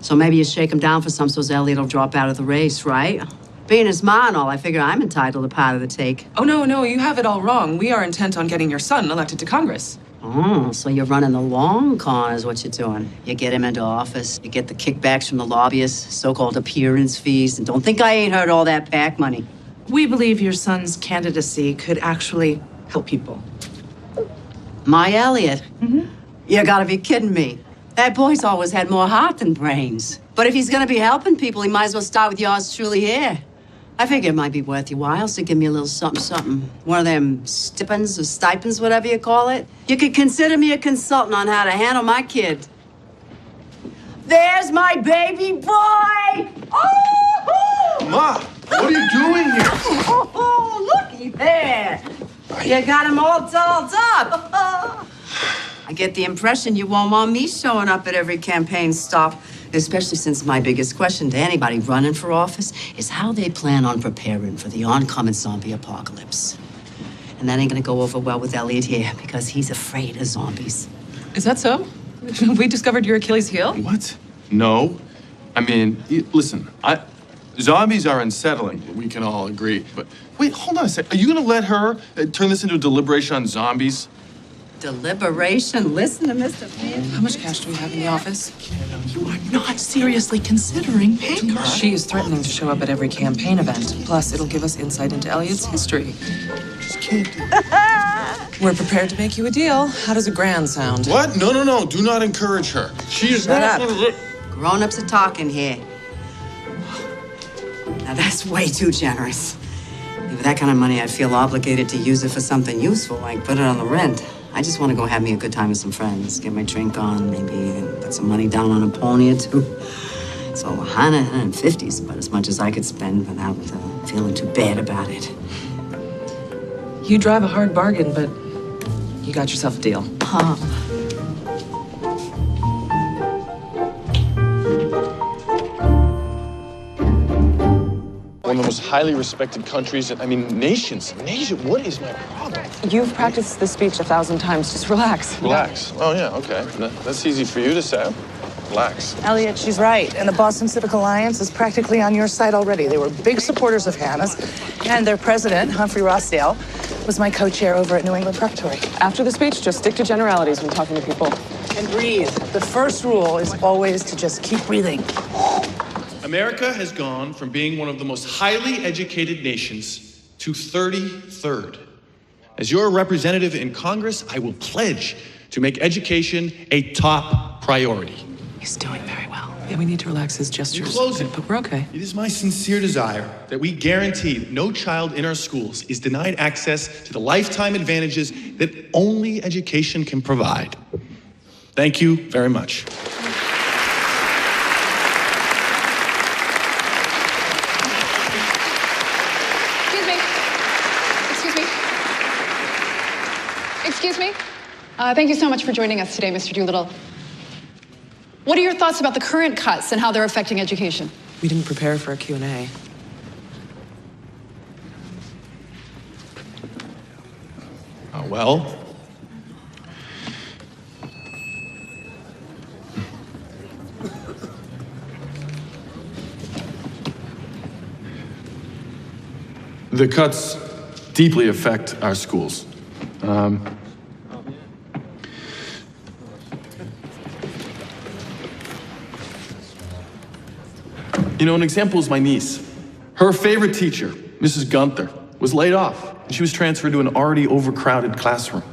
So maybe you shake him down for some so Elliot will drop out of the race, right? Being his ma and all, I figure I'm entitled to part of the take. Oh, no, you have it all wrong. We are intent on getting your son elected to Congress. Oh, so you're running the long con is what you're doing. You get him into office, you get the kickbacks from the lobbyists, so-called appearance fees, and don't think I ain't heard all that PAC money. We believe your son's candidacy could actually help people. My Elliot? Mm-hmm. You gotta be kidding me. That boy's always had more heart than brains. But if he's gonna be helping people, he might as well start with yours truly here. I figure it might be worth your while, so give me a little something. One of them stipends or stipends, whatever you call it. You could consider me a consultant on how to handle my kid. There's my baby boy! Oh! Ma, what are you doing here? Oh, looky there. You got him all dolled up. I get the impression you won't want me showing up at every campaign stop, especially since my biggest question to anybody running for office is how they plan on preparing for the oncoming zombie apocalypse. And that ain't gonna go over well with Elliot here because he's afraid of zombies. Is that so? We discovered your Achilles heel? What? No. I mean, listen, zombies are unsettling. We can all agree. But wait, hold on a sec. Are you gonna let her turn this into a deliberation on zombies? Deliberation? Listen to Mr. Finn. How much cash do we have in the office? You are not seriously considering paying her. She is threatening to show up at every campaign event. Plus, it'll give us insight into Elliot's history. Just can't do it. We're prepared to make you a deal. How does a grand sound? What? No. Do not encourage her. She is Shut not. up. Grown-ups are talking here. Now, that's way too generous. With that kind of money, I'd feel obligated to use it for something useful, like put it on the rent. I just want to go have me a good time with some friends, get my drink on, maybe put some money down on a pony or two. So $150 is about as much as I could spend without feeling too bad about it. You drive a hard bargain, but you got yourself a deal. One of the most highly respected countries, nations. What is my problem? You've practiced this speech 1,000 times. Just relax. Relax. Oh, yeah, okay. That's easy for you to say. Relax. Elliot, she's right. And the Boston Civic Alliance is practically on your side already. They were big supporters of Hannah's. And their president, Humphrey Rossdale, was my co-chair over at New England Preparatory. After the speech, just stick to generalities when talking to people. And breathe. The first rule is always to just keep breathing. America has gone from being one of the most highly educated nations to 33rd. As your representative in Congress, I will pledge to make education a top priority. He's doing very well. Yeah, we need to relax his gestures. Closing. But we're okay. It is my sincere desire that we guarantee that no child in our schools is denied access to the lifetime advantages that only education can provide. Thank you very much. Excuse me. Thank you so much for joining us today, Mr. Doolittle. What are your thoughts about the current cuts and how they're affecting education? We didn't prepare for a Q&A. Well, the cuts deeply affect our schools. You know, an example is my niece. Her favorite teacher, Mrs. Gunther, was laid off, and she was transferred to an already overcrowded classroom.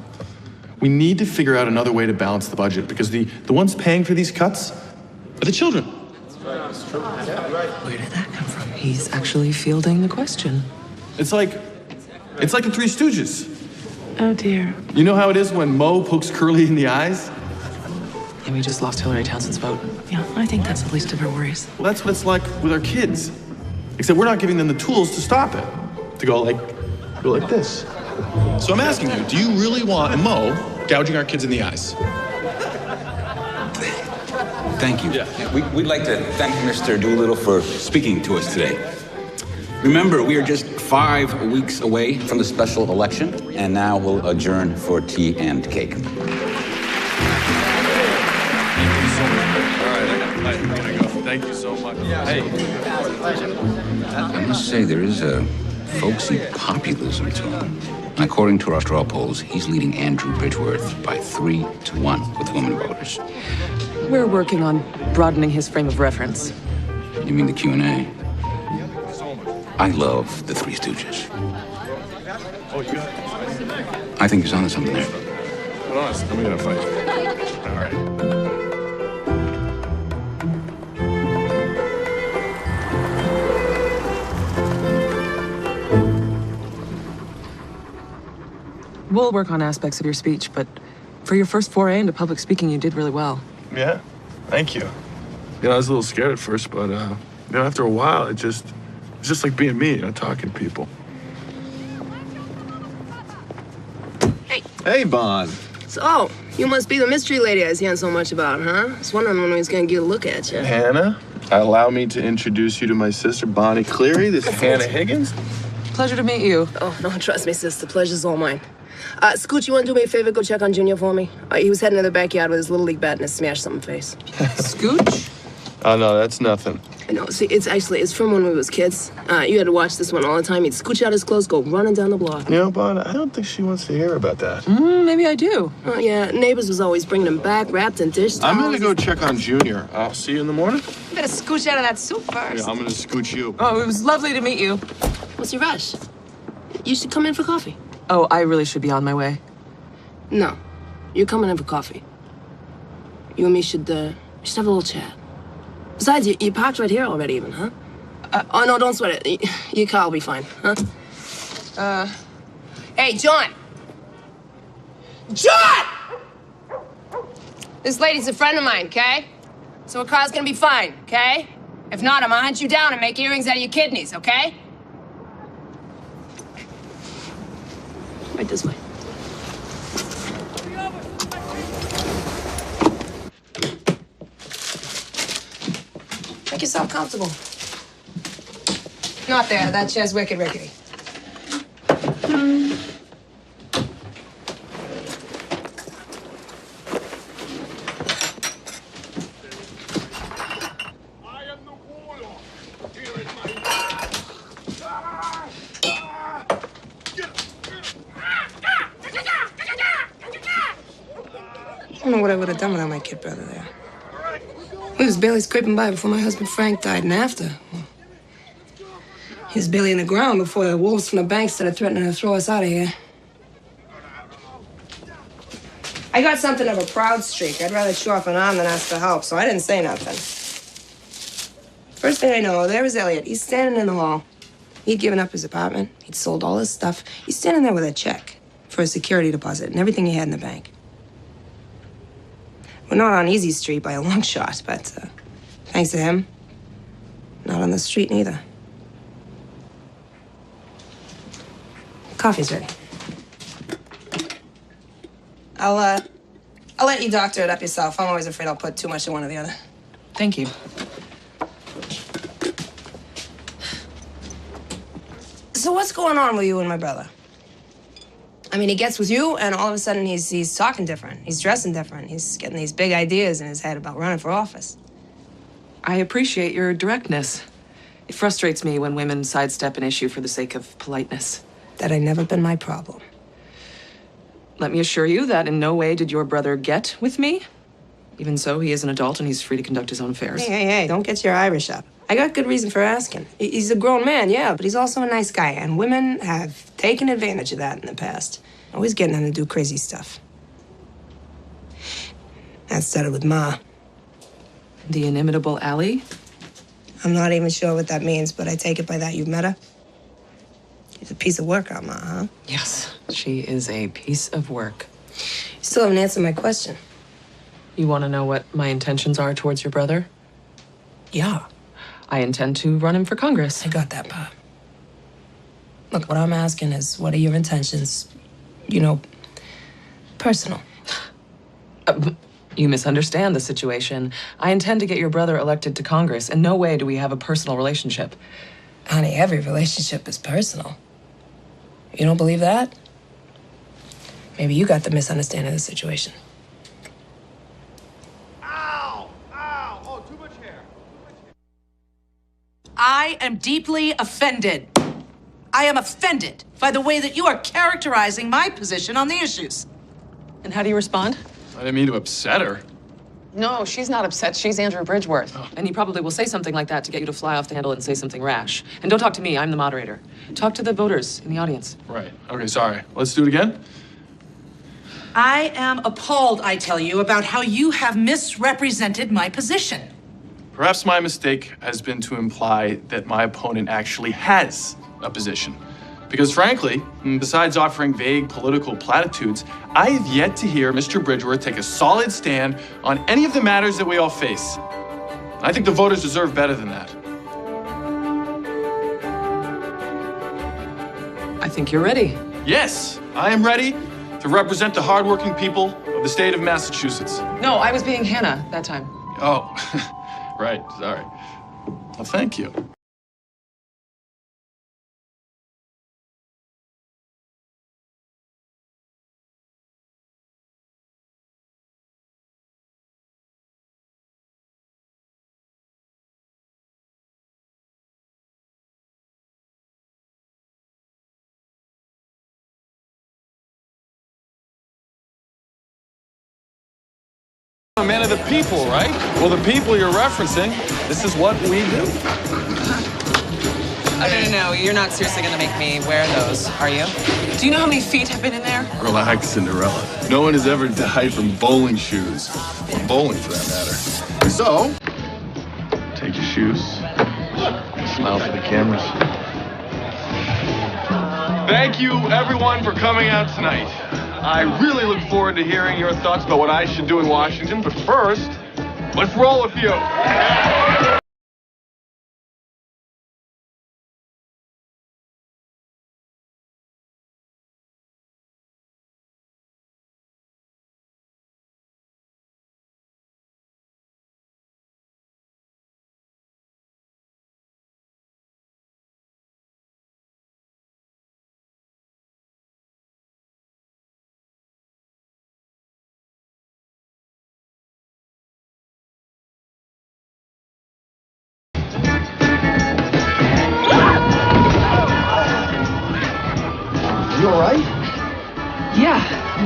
We need to figure out another way to balance the budget, because the ones paying for these cuts are the children. Where did that come from? He's actually fielding the question. It's like the Three Stooges. Oh, dear. You know how it is when Mo pokes Curly in the eyes? And we just lost Hillary Townsend's vote. Yeah, I think that's the least of our worries. Well, that's what it's like with our kids. Except we're not giving them the tools to stop it. To go like this. So I'm asking you, do you really want Mo gouging our kids in the eyes? Thank you. Yeah. We'd like to thank Mr. Doolittle for speaking to us today. Remember, we are just 5 weeks away from the special election, and now we'll adjourn for tea and cake. Thank you so much. Hey. I must say, there is a folksy populism to him. And according to our straw polls, he's leading Andrew Bridgeworth by 3-1 with women voters. We're working on broadening his frame of reference. You mean the Q&A? I love the Three Stooges. Oh, you got it. I think he's onto something there. Hold on, I'm gonna fight. All right. We'll work on aspects of your speech, but for your first foray into public speaking, you did really well. Yeah, thank you. You know, I was a little scared at first, but you know, after a while, it's just like being me, you know, talking to people. Hey, Bon. So, you must be the mystery lady I was hearing so much about, huh? I was wondering when we was gonna get a look at you. Hannah, allow me to introduce you to my sister, Bonnie Cleary. This is Hannah Higgins. Pleasure to meet you. Oh, no, trust me, sis. The pleasure's all mine. Scooch, you want to do me a favor? Go check on Junior for me. He was heading to the backyard with his Little League bat and a smashed something face. Scooch? Oh, no, that's nothing. No, see, it's from when we was kids. You had to watch this one all the time. He'd scooch out his clothes, go running down the block. You know, Bon, I don't think she wants to hear about that. Maybe I do. Oh, yeah, neighbors was always bringing him back, wrapped in dish towels. I'm gonna go check on Junior. I'll see you in the morning. You better scooch out of that soup first. Yeah, I'm gonna scooch you. Oh, it was lovely to meet you. What's your rush? You should come in for coffee. Oh, I really should be on my way. No, you're coming in for coffee. You and me should have a little chat. Besides, you parked right here already even, huh? Oh, no, don't sweat it. Your car will be fine, huh? Hey, John! John! This lady's a friend of mine, okay? So her car's gonna be fine, okay? If not, I'm gonna hunt you down and make earrings out of your kidneys, okay? Right this way. Make yourself comfortable. Not there. That chair's wicked rickety. don't know what I would have done without my kid brother there. He was barely scraping by before my husband Frank died, and after. He was barely in the ground before the wolves from the bank started threatening to throw us out of here. I got something of a proud streak. I'd rather chew off an arm than ask for help, so I didn't say nothing. First thing I know, there was Elliot. He's standing in the hall. He'd given up his apartment. He'd sold all his stuff. He's standing there with a check for a security deposit and everything he had in the bank. We're not on Easy Street by a long shot, but thanks to him, not on the street neither. Coffee's ready. I'll let you doctor it up yourself. I'm always afraid I'll put too much in one or the other. Thank you. So what's going on with you and my brother? I mean, he gets with you, and all of a sudden he's talking different. He's dressing different. He's getting these big ideas in his head about running for office. I appreciate your directness. It frustrates me when women sidestep an issue for the sake of politeness. That had never been my problem. Let me assure you that in no way did your brother get with me. Even so, he is an adult and he's free to conduct his own affairs. Hey, don't get your Irish up. I got good reason for asking. He's a grown man, yeah, but he's also a nice guy, and women have taken advantage of that in the past. Always getting him to do crazy stuff. That started with Ma. The inimitable Allie? I'm not even sure what that means, but I take it by that you've met her. She's a piece of work, Ma, huh? Yes, she is a piece of work. You still haven't answered my question. You want to know what my intentions are towards your brother? Yeah. I intend to run him for Congress. I got that, Pa. Look, what I'm asking is, what are your intentions, personal? You misunderstand the situation. I intend to get your brother elected to Congress. In no way do we have a personal relationship. Honey, every relationship is personal. You don't believe that? Maybe you got the misunderstanding of the situation. I am deeply offended. I am offended by the way that you are characterizing my position on the issues. And how do you respond? I didn't mean to upset her. No, she's not upset. She's Andrew Bridgeworth. Oh. And he probably will say something like that to get you to fly off the handle and say something rash. And don't talk to me. I'm the moderator. Talk to the voters in the audience. Right. Okay, sorry. Let's do it again. I am appalled, I tell you, about how you have misrepresented my position. Perhaps my mistake has been to imply that my opponent actually has a position. Because frankly, besides offering vague political platitudes, I have yet to hear Mr. Bridgeworth take a solid stand on any of the matters that we all face. I think the voters deserve better than that. I think you're ready. Yes, I am ready to represent the hardworking people of the state of Massachusetts. No, I was being Hannah that time. Oh, right, sorry. Well, thank you. A man of the people, right? Well, the people you're referencing, this is what we do. No, you're not seriously gonna make me wear those, are you? Do you know how many feet have been in there? Relax, Cinderella. No one has ever died from bowling shoes. Or bowling, for that matter. So, take your shoes. Smile for the cameras. Thank you, everyone, for coming out tonight. I really look forward to hearing your thoughts about what I should do in Washington, but first, let's roll a few.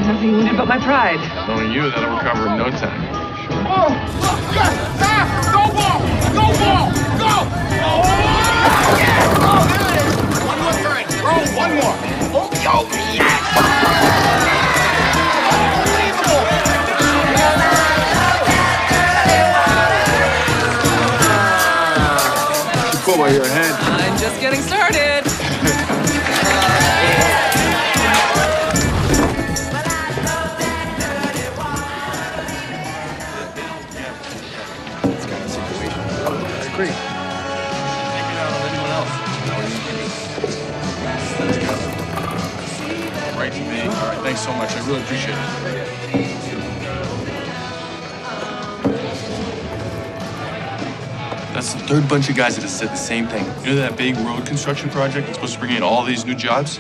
Nothing wounded but my pride. Knowing you, that'll recover in no time. Oh, yes, go ball! Go ball! Go! Oh, yeah! Oh, there it is! One more turn. Roll, one more. Oh, yo, yes! You pull by your head. I'm just getting started. Great. Take it out on anyone else. Right to me. All right, thanks so much. I really appreciate it. That's the third bunch of guys that have said the same thing. You know that big road construction project that's supposed to bring in all these new jobs?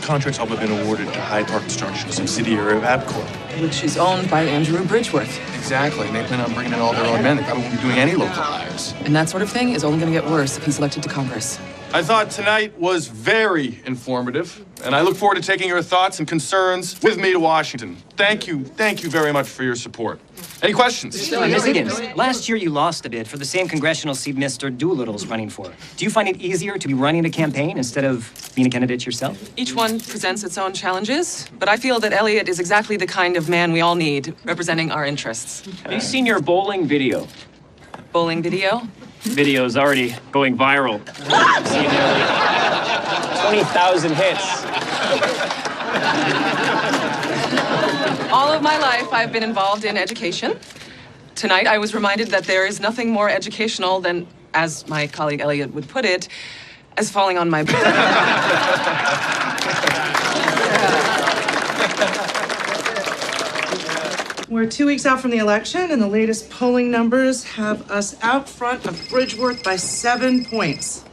Contracts all but been awarded to Hyde Park Construction, a subsidiary of ABCorp. Which is owned by Andrew Bridgeworth. Exactly. And they plan on bringing in all their own men. They probably won't be doing any local hires. And that sort of thing is only going to get worse if he's elected to Congress. I thought tonight was very informative, and I look forward to taking your thoughts and concerns with me to Washington. Thank you very much for your support. Any questions? Ms. Higgins, last year you lost a bid for the same congressional seat Mr. Doolittle's running for. Do you find it easier to be running a campaign instead of being a candidate yourself? Each one presents its own challenges, but I feel that Elliot is exactly the kind of man we all need, representing our interests. Have you seen your bowling video? Bowling video? Video's already going viral. I've seen nearly 20,000 hits. All of my life, I've been involved in education. Tonight, I was reminded that there is nothing more educational than, as my colleague Elliot would put it, as falling on my back. We're 2 weeks out from the election, and the latest polling numbers have us out front of Bridgeworth by 7 points.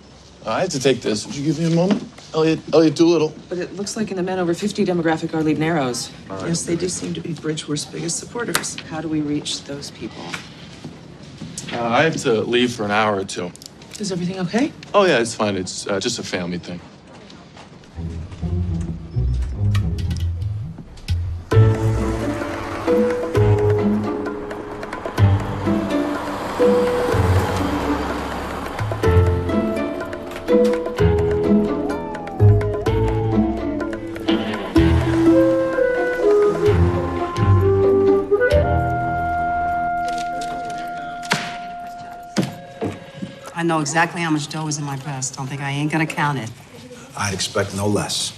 I had to take this. Would you give me a moment? Elliot Doolittle. But it looks like in the men over 50 demographic, our lead narrows. Right. Yes, they do seem to be Bridgeworth's biggest supporters. How do we reach those people? I have to leave for an hour or two. Is everything okay? Oh, yeah, it's fine. It's just a family thing. I know exactly how much dough is in my purse. Don't think I ain't gonna count it. I'd expect no less.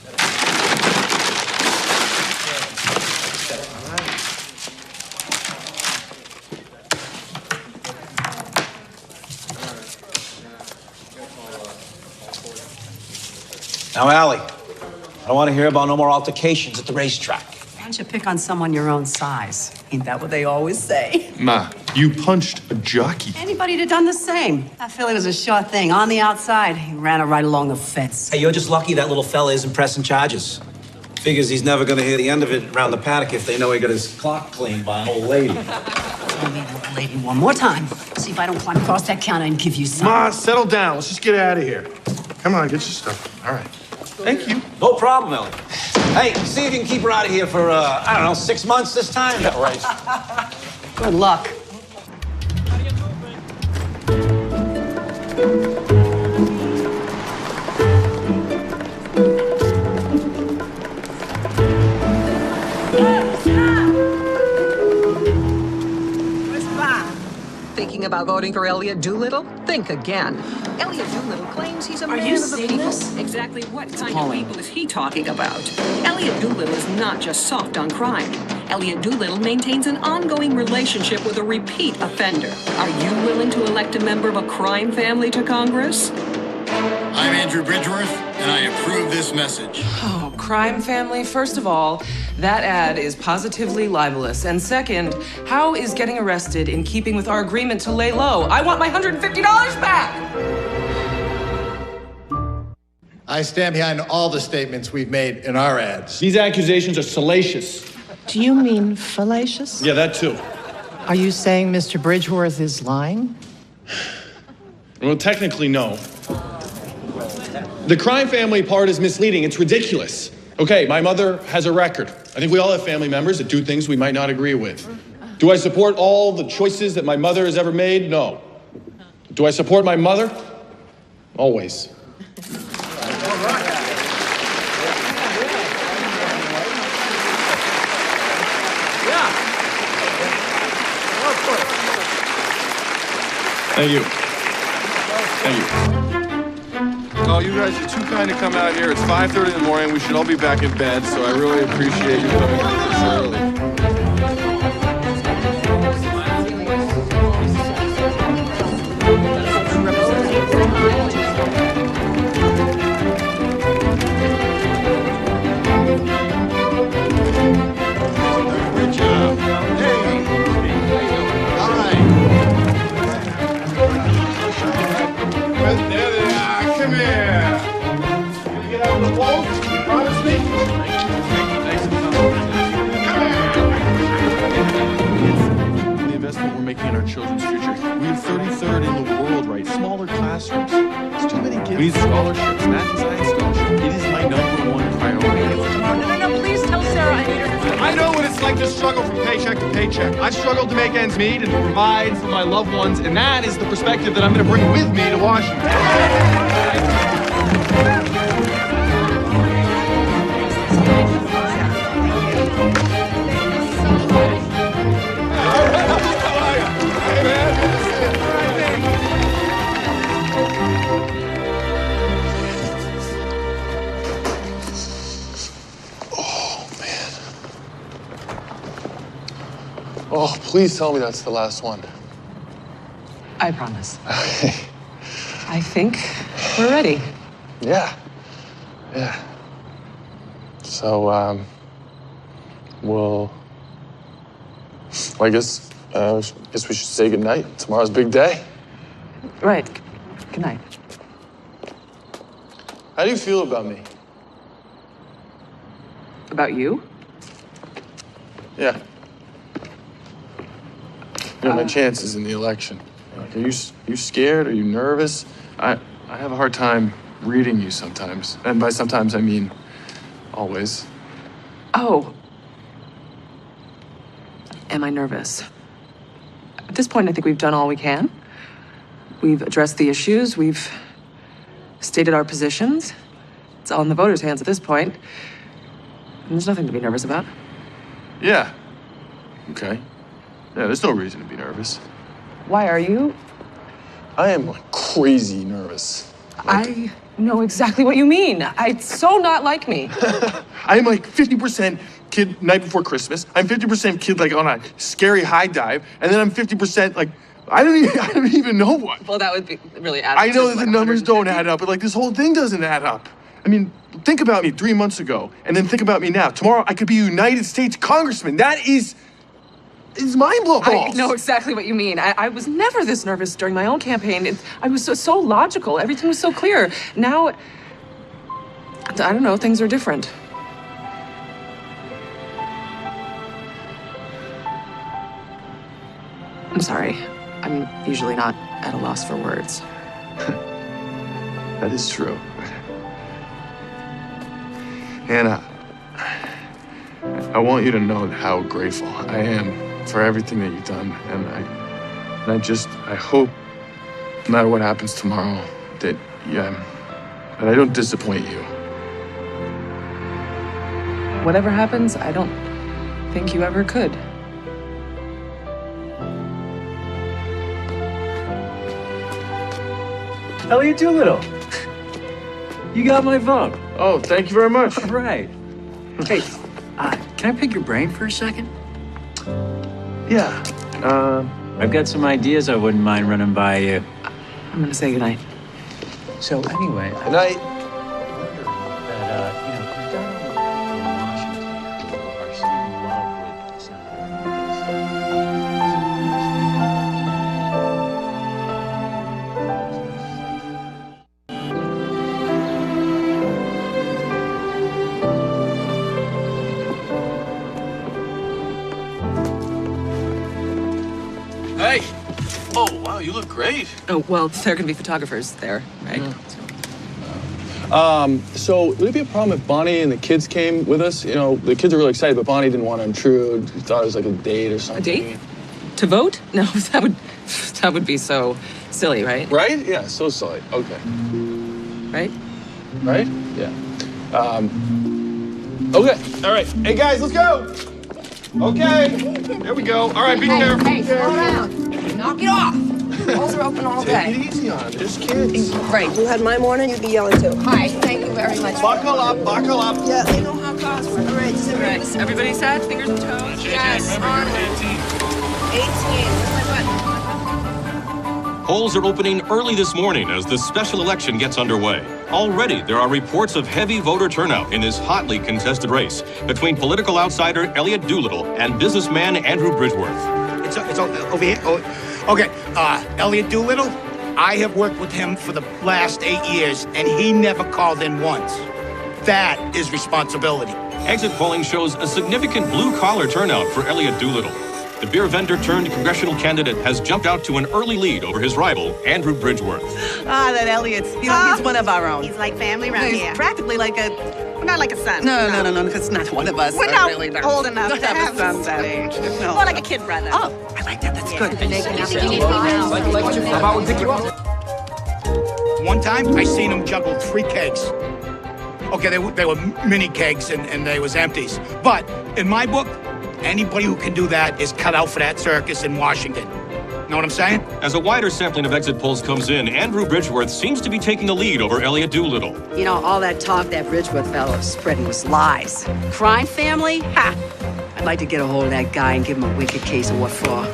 Now, Allie, I don't want to hear about no more altercations at the racetrack. Why don't you pick on someone your own size? Ain't that what they always say? Ma, you punched a jockey. Anybody'd have done the same. That filly was a sure thing. On the outside, he ran her right along the fence. Hey, you're just lucky that little fella isn't pressing charges. Figures he's never going to hear the end of it around the paddock if they know he got his clock cleaned by an old lady. Tell me old lady one more time. See if I don't climb across that counter and give you some. Ma, settle down. Let's just get out of here. Come on, get your stuff. All right. Thank you. No problem, Ellie. Hey, see if you can keep her out of here for, I don't know, 6 months this time? Yeah, right. Good luck. Thinking about voting for Elliot Doolittle? Think again. Elliot Doolittle claims he's a man of the people. Exactly what kind of people is he talking about? Elliot Doolittle is not just soft on crime. Elliot Doolittle maintains an ongoing relationship with a repeat offender. Are you willing to elect a member of a crime family to Congress? I'm Andrew Bridgeworth, and I approve this message. Oh, crime family, first of all, that ad is positively libelous. And second, how is getting arrested in keeping with our agreement to lay low? I want my $150 back! I stand behind all the statements we've made in our ads. These accusations are salacious. Do you mean fallacious? Yeah, that too. Are you saying Mr. Bridgeworth is lying? Well, technically, no. The crime family part is misleading. It's ridiculous. Okay, my mother has a record. I think we all have family members that do things we might not agree with. Do I support all the choices that my mother has ever made? No. Do I support my mother? Always. Thank you. Thank you. Oh, you guys are too kind to come out here. It's 5:30 in the morning. We should all be back in bed, so I really appreciate you coming this early. Good job. Hey. All right. There they are. Come here. Can you get out of the boat? You promise me? Thanks for coming. The investment we're making in our children's future. We're 33rd in the world, right? Smaller classrooms. There's too many kids. We need scholarships, math design scholarship. It is my #1 priority. No, please tell Sarah I need her. I know what it's like to struggle from paycheck to paycheck. I've struggled to make ends meet and to provide for my loved ones, and that is the perspective that I'm going to bring with me to Washington. Oh, please tell me that's the last one. I promise. I think we're ready. Yeah. So, I guess we should say goodnight. Tomorrow's a big day. Right. Good night. How do you feel about me? About you? Yeah. You know, my chances in the election. Like, are you scared? Are you nervous? I have a hard time reading you sometimes. And by sometimes, I mean always. Oh. Am I nervous? At this point, I think we've done all we can. We've addressed the issues. We've stated our positions. It's all in the voters' hands at this point. And there's nothing to be nervous about. Yeah. Okay. Yeah, there's no reason to be nervous. Why are you? I am like crazy nervous. I know exactly what you mean. It's so not like me. I'm like 50% kid night before Christmas. I'm 50% kid like on a scary high dive, and then I'm 50% like I don't even know what. Well, that would be really add up. I know that the numbers don't add up, but like this whole thing doesn't add up. I mean, think about me 3 months ago, and then think about me now. Tomorrow, I could be a United States congressman. That is mind-blowing. I know exactly what you mean. I was never this nervous during my own campaign. I was so logical. Everything was so clear. Now, I don't know, things are different. I'm sorry. I'm usually not at a loss for words. That is true. Hannah, I want you to know how grateful I am for everything that you've done, and I hope, no matter what happens tomorrow, that I don't disappoint you. Whatever happens, I don't think you ever could. Elliot Doolittle. You got my vote. Oh, thank you very much. All right. Hey, can I pick your brain for a second? Yeah. I've got some ideas I wouldn't mind running by you. I'm gonna say goodnight. So anyway, good night. Hey! Oh, wow, you look great. Oh, well, there can be photographers there, right? So would it be a problem if Bonnie and the kids came with us? You know, the kids are really excited, but Bonnie didn't want to intrude. She thought it was like a date or something. A date? To vote? No, that would be so silly, right? Right? Yeah, so silly. Okay. Right? Right? Yeah. Okay. All right. Hey guys, let's go. Okay. There we go. All right, be careful. Hey, slow down. Knock it off. Polls are open all day. Take it easy on them. There's kids. Right. You had my morning, you'd be yelling too. Hi, thank you very much. Buckle up, buckle up. Yeah, they know how cars work. All right, Right. Everybody set? Fingers and toes? Yes, on 18. Where's my button? Polls are opening early this morning as the special election gets underway. Already, there are reports of heavy voter turnout in this hotly contested race between political outsider Elliot Doolittle and businessman Andrew Bridgeworth. It's over here. Oh, okay, Elliot Doolittle, I have worked with him for the last 8 years, and he never called in once. That is responsibility. Exit polling shows a significant blue-collar turnout for Elliot Doolittle. The beer vendor turned congressional candidate has jumped out to an early lead over his rival, Andrew Bridgeworth. Ah, that Elliot's, he's one of our own. He's like family around He's here. practically like a... We're not like a son. No, it's not one of us. We're not old enough Don't to have have a son this that stage. age. No. More like a kid brother. Oh, I like that. That's good. How about we pick you up? One time, I seen him juggle 3 kegs. Okay, they were mini kegs and they was empties. But in my book, anybody who can do that is cut out for that circus in Washington. Know what I'm saying? As a wider sampling of exit polls comes in, Andrew Bridgeworth seems to be taking the lead over Elliot Doolittle. You know, all that talk that Bridgeworth fellow was spreading was lies. Crime family? Ha! I'd like to get a hold of that guy and give him a wicked case of what for.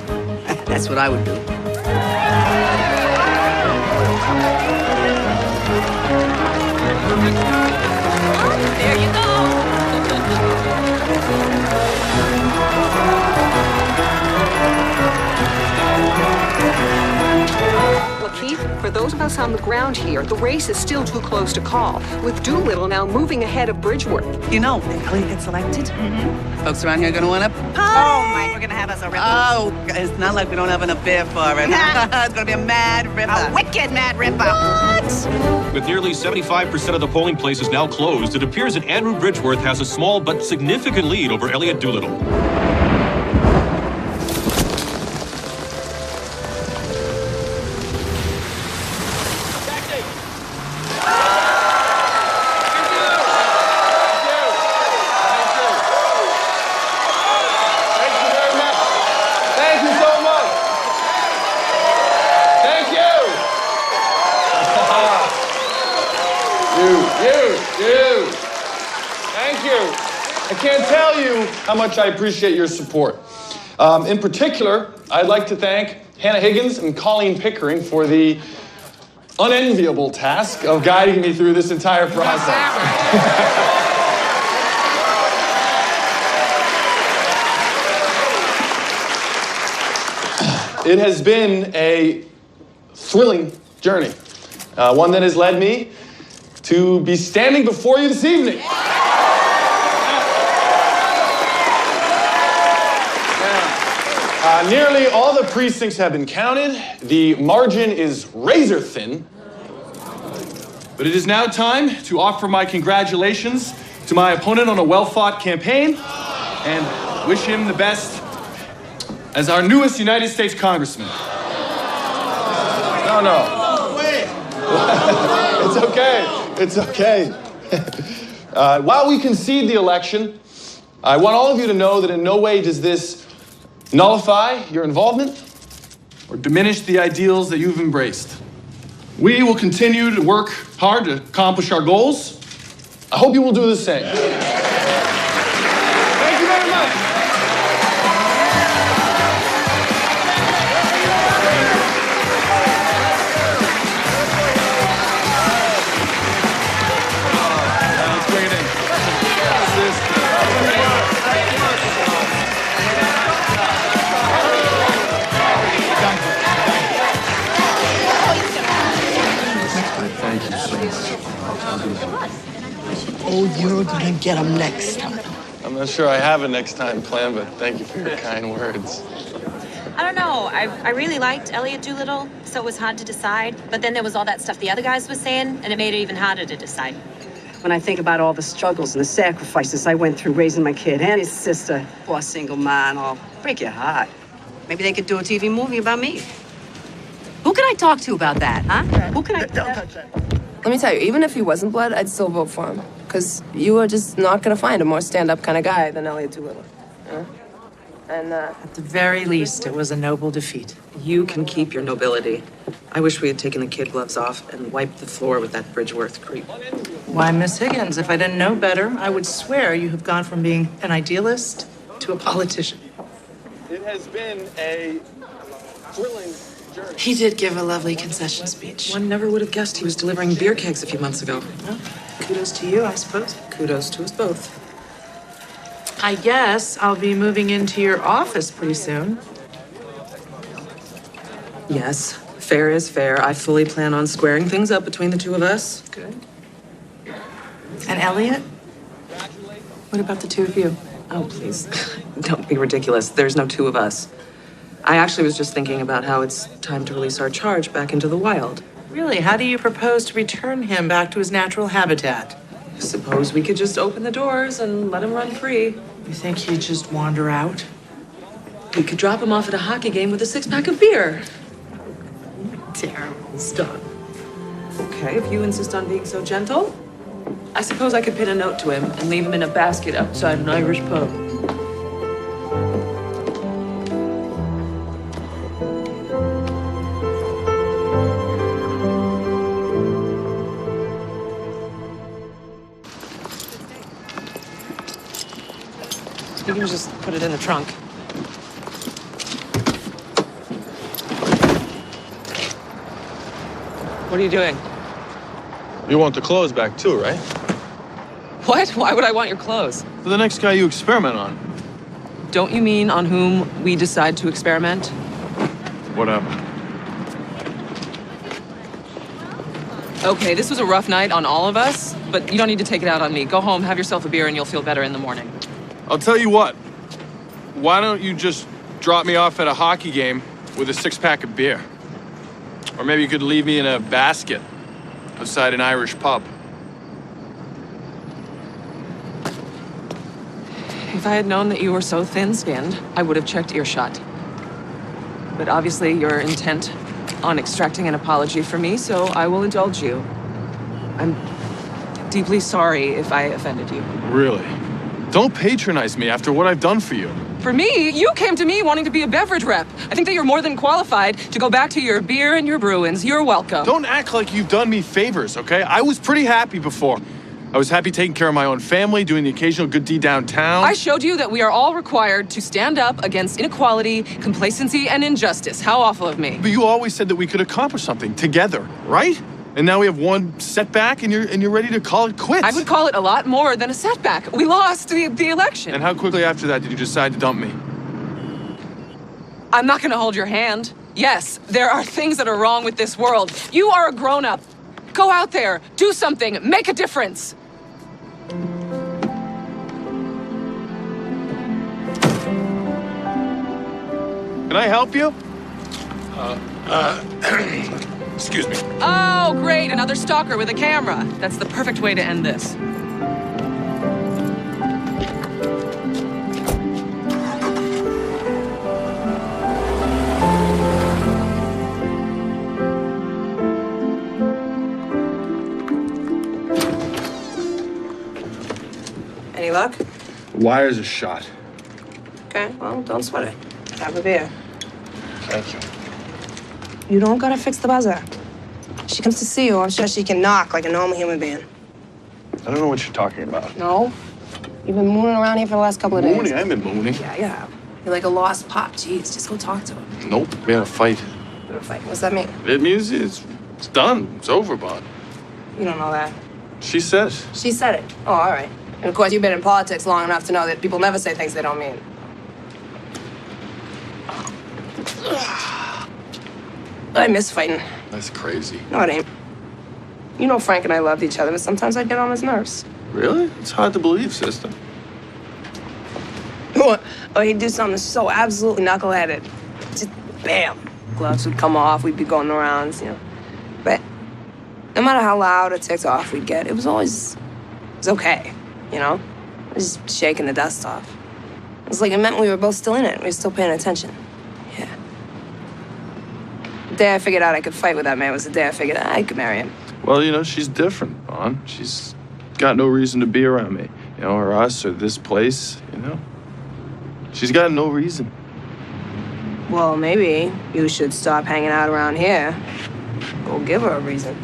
That's what I would do. There you go. Well, Keith, for those of us on the ground here, the race is still too close to call, with Doolittle now moving ahead of Bridgeworth. You know, if Elliot gets elected, folks around here are going to want to Oh, my, we're going to have us a ripper. Oh, it's not like we don't have enough beer for it. It's going to be a mad ripper. A wicked mad ripper. What? With nearly 75% of the polling places now closed, it appears that Andrew Bridgeworth has a small but significant lead over Elliot Doolittle. You. Thank you. I can't tell you how much I appreciate your support. In particular, I'd like to thank Hannah Higgins and Colleen Pickering for the unenviable task of guiding me through this entire process. It has been a thrilling journey, one that has led me to be standing before you this evening. Nearly all the precincts have been counted. The margin is razor thin. But it is now time to offer my congratulations to my opponent on a well-fought campaign and wish him the best as our newest United States Congressman. No. Wait. It's okay. It's okay. While we concede the election, I want all of you to know that in no way does this nullify your involvement or diminish the ideals that you've embraced. We will continue to work hard to accomplish our goals. I hope you will do the same. Thank you very much. Let's bring it in. Thank you so much. Oh, you're gonna get them next time. I'm not sure I have a next time plan, but thank you for your kind words. I don't know. I really liked Elliot Doolittle, so it was hard to decide. But then there was all that stuff the other guys were saying, and it made it even harder to decide. When I think about all the struggles and the sacrifices I went through raising my kid and his sister, poor single man, I'll break your heart. Maybe they could do a TV movie about me. Who can I talk to about that, huh? Who can I... Don't touch that. Let me tell you, even if he wasn't blood, I'd still vote for him. Because you are just not going to find a more stand-up kind of guy than Elliot Doolittle. And, At the very least, it was a noble defeat. You can keep your nobility. I wish we had taken the kid gloves off and wiped the floor with that Bridgeworth creep. Why, Miss Higgins, if I didn't know better, I would swear you have gone from being an idealist to a politician. It has been a thrilling journey. He did give a lovely concession speech. One never would have guessed he was delivering beer kegs a few months ago. Well, kudos to you, I suppose. Kudos to us both. I guess I'll be moving into your office pretty soon. Yes, fair is fair. I fully plan on squaring things up between the two of us. Good. And Elliot? What about the two of you? Oh, please. Don't be ridiculous. There's no two of us. I actually was just thinking about how it's time to release our charge back into the wild. Really? How do you propose to return him back to his natural habitat? Suppose we could just open the doors and let him run free. You think he'd just wander out? We could drop him off at a hockey game with a six-pack of beer. Terrible. Stop. Okay, if you insist on being so gentle, I suppose I could pin a note to him and leave him in a basket outside an Irish pub. You can just put it in the trunk. What are you doing? You want the clothes back too, right? What? Why would I want your clothes? For the next guy you experiment on. Don't you mean on whom we decide to experiment? Whatever. Okay, this was a rough night on all of us, but you don't need to take it out on me. Go home, have yourself a beer, and you'll feel better in the morning. I'll tell you what. Why don't you just drop me off at a hockey game with a six-pack of beer? Or maybe you could leave me in a basket outside an Irish pub. If I had known that you were so thin-skinned, I would have checked earshot. But obviously, you're intent on extracting an apology from me, so I will indulge you. I'm deeply sorry if I offended you. Really? Don't patronize me after what I've done for you. For me, you came to me wanting to be a beverage rep. I think that you're more than qualified to go back to your beer and your Bruins. You're welcome. Don't act like you've done me favors, okay? I was pretty happy before. I was happy taking care of my own family, doing the occasional good deed downtown. I showed you that we are all required to stand up against inequality, complacency, and injustice. How awful of me. But you always said that we could accomplish something together, right? And now we have one setback and you're ready to call it quits. I would call it a lot more than a setback. We lost the election. And how quickly after that did you decide to dump me? I'm not gonna hold your hand. Yes, there are things that are wrong with this world. You are a grown-up. Go out there, do something, make a difference. Can I help you? Excuse me. Oh, great, another stalker with a camera. That's the perfect way to end this. Any luck? Wires are shot. Okay, well, don't sweat it. Have a beer. Thank you. You don't gotta fix the buzzer. She comes to see you, I'm sure she can knock like a normal human being. I don't know what you're talking about. No? You've been mooning around here for the last couple of days. Mooning? I haven't been mooning. Yeah, you have. You're like a lost pup. Jeez, just go talk to her. Nope. We had a fight. What a fight. What's that mean? It means it's done. It's over, Bob. You don't know that. She said it. She said it. Oh, all right. And of course, you've been in politics long enough to know that people never say things they don't mean. I miss fighting. That's crazy. No, it ain't. You know Frank and I loved each other, but sometimes I'd get on his nerves. Really? It's hard to believe, sister. Or he'd do something so absolutely knuckleheaded. Just bam. Gloves would come off, we'd be going the rounds, you know. But no matter how loud or ticked off we'd get, it was okay, you know? It was just shaking the dust off. It was like it meant we were both still in it. We were still paying attention. Yeah. The day I figured out I could fight with that man was the day I figured out I could marry him. Well, you know, she's different, Vaughn. She's got no reason to be around me, you know, or us, or this place, you know. She's got no reason. Well, maybe you should stop hanging out around here. Go give her a reason.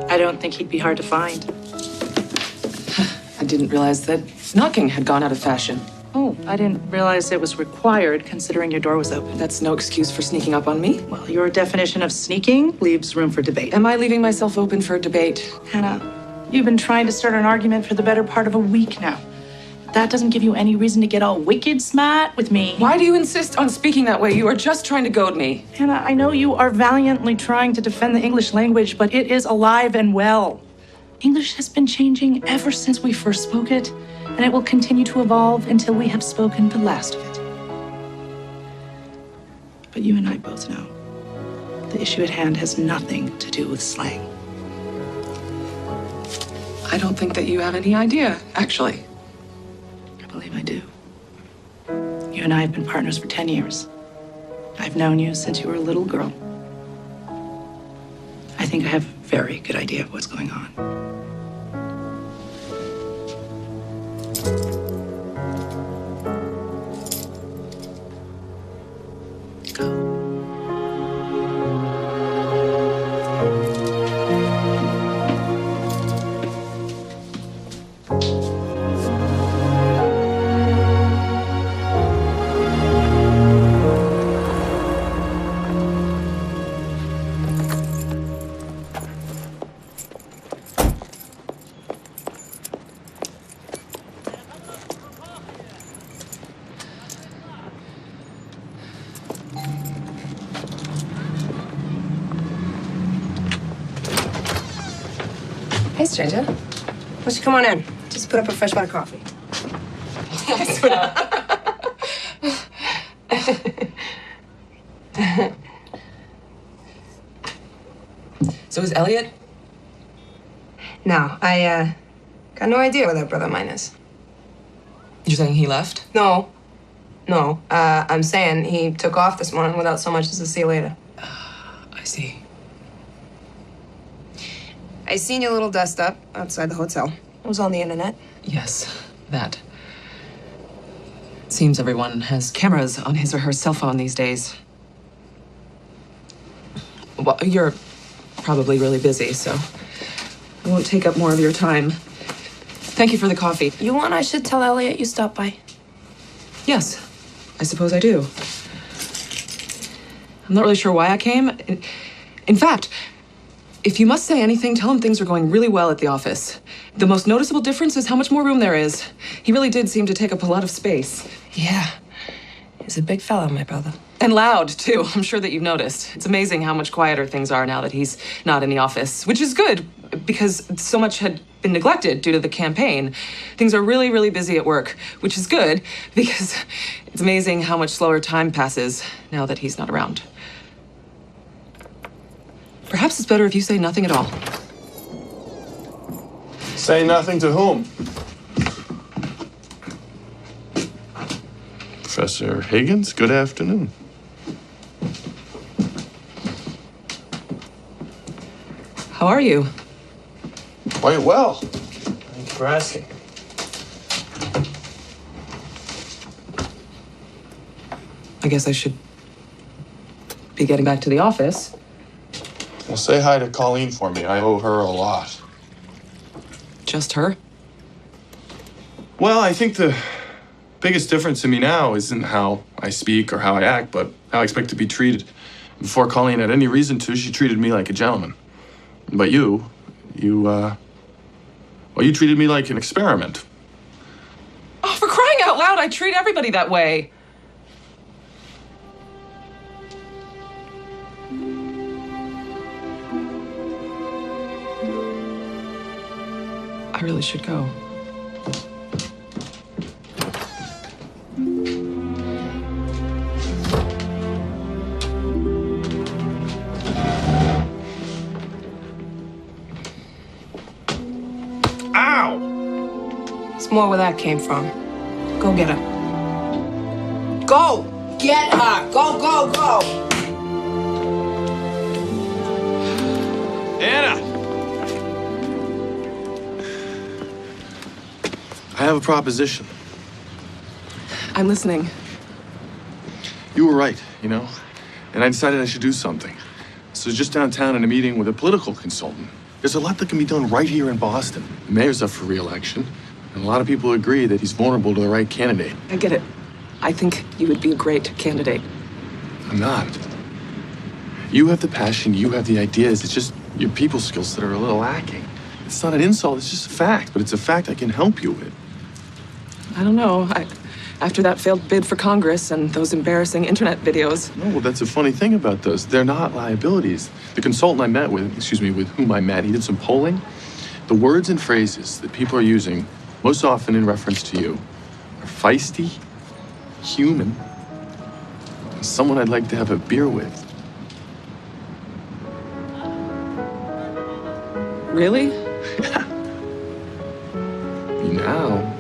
I don't think he'd be hard to find. I didn't realize that knocking had gone out of fashion. Oh, I didn't realize it was required considering your door was open. That's no excuse for sneaking up on me. Well, your definition of sneaking leaves room for debate. Am I leaving myself open for debate? Hannah, you've been trying to start an argument for the better part of a week now. That doesn't give you any reason to get all wicked smart with me. Why do you insist on speaking that way? You are just trying to goad me. Hannah, I know you are valiantly trying to defend the English language, but it is alive and well. English has been changing ever since we first spoke it, and it will continue to evolve until we have spoken the last of it. But you and I both know the issue at hand has nothing to do with slang. I don't think that you have any idea, actually. I believe I do. You and I have been partners for 10 years. I've known you since you were a little girl. I think I have a very good idea of what's going on. Hey, stranger. Why don't you come on in? Just put up a fresh pot of coffee. So is Elliot? No, I got no idea where that brother of mine is. You're saying he left? No. I'm saying he took off this morning without so much as a see you later. I see. I seen your little dust up outside the hotel. It was on the internet. Yes, that. Seems everyone has cameras on his or her cell phone these days. Well, you're probably really busy, so I won't take up more of your time. Thank you for the coffee. You want I should tell Elliot you stopped by? Yes, I suppose I do. I'm not really sure why I came. In fact, if you must say anything, tell him things are going really well at the office. The most noticeable difference is how much more room there is. He really did seem to take up a lot of space. Yeah. He's a big fellow, my brother. And loud, too. I'm sure that you've noticed. It's amazing how much quieter things are now that he's not in the office, which is good because so much had been neglected due to the campaign. Things are really, really busy at work, which is good because it's amazing how much slower time passes now that he's not around. Perhaps it's better if you say nothing at all. Say nothing to whom? Professor Higgins, good afternoon. How are you? Quite well. Thanks for asking. I guess I should be getting back to the office. Well, say hi to Colleen for me. I owe her a lot. Just her? Well, I think the biggest difference in me now isn't how I speak or how I act, but how I expect to be treated. Before Colleen had any reason to, she treated me like a gentleman. But you treated me like an experiment. Oh, for crying out loud, I treat everybody that way. I really should go. Ow! It's more where that came from. Go get her. Go! Get her! Go, go, go! Anna! I have a proposition. I'm listening. You were right, you know? And I decided I should do something. So just downtown in a meeting with a political consultant. There's a lot that can be done right here in Boston. The mayor's up for re-election, and a lot of people agree that he's vulnerable to the right candidate. I get it. I think you would be a great candidate. I'm not. You have the passion, you have the ideas. It's just your people skills that are a little lacking. It's not an insult, it's just a fact, but it's a fact I can help you with. I don't know. After that failed bid for Congress and those embarrassing internet videos. No, well, that's the funny thing about those. They're not liabilities. The consultant I met with, with whom I met, he did some polling. The words and phrases that people are using, most often in reference to you, are feisty, human, and someone I'd like to have a beer with. Really? Yeah. Now,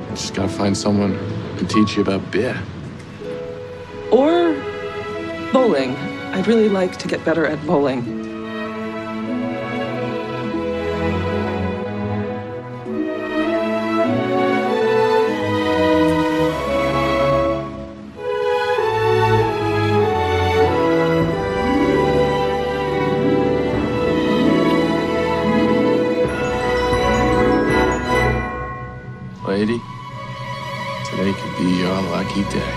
I just gotta find someone who can teach you about beer. Or bowling. I'd really like to get better at bowling. Lady, today could be your lucky day.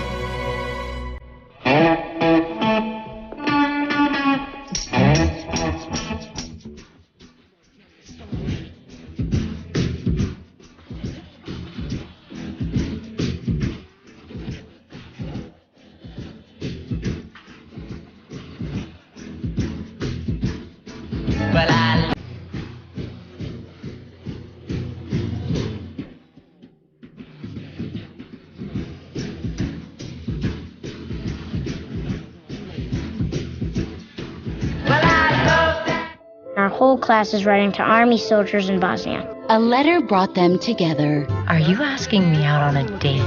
Our whole class is writing to army soldiers in Bosnia. A letter brought them together. Are you asking me out on a date?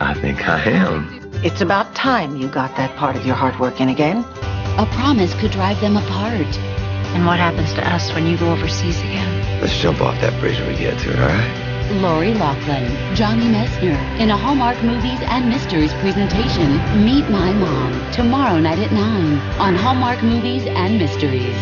I think I am. It's about time you got that part of your heart working again. A promise could drive them apart. And what happens to us when you go overseas again? Let's jump off that bridge when we get to it, all right? Lori Loughlin, Johnny Messner, in a Hallmark Movies and Mysteries presentation, Meet My Mom, tomorrow night at 9 on Hallmark Movies and Mysteries.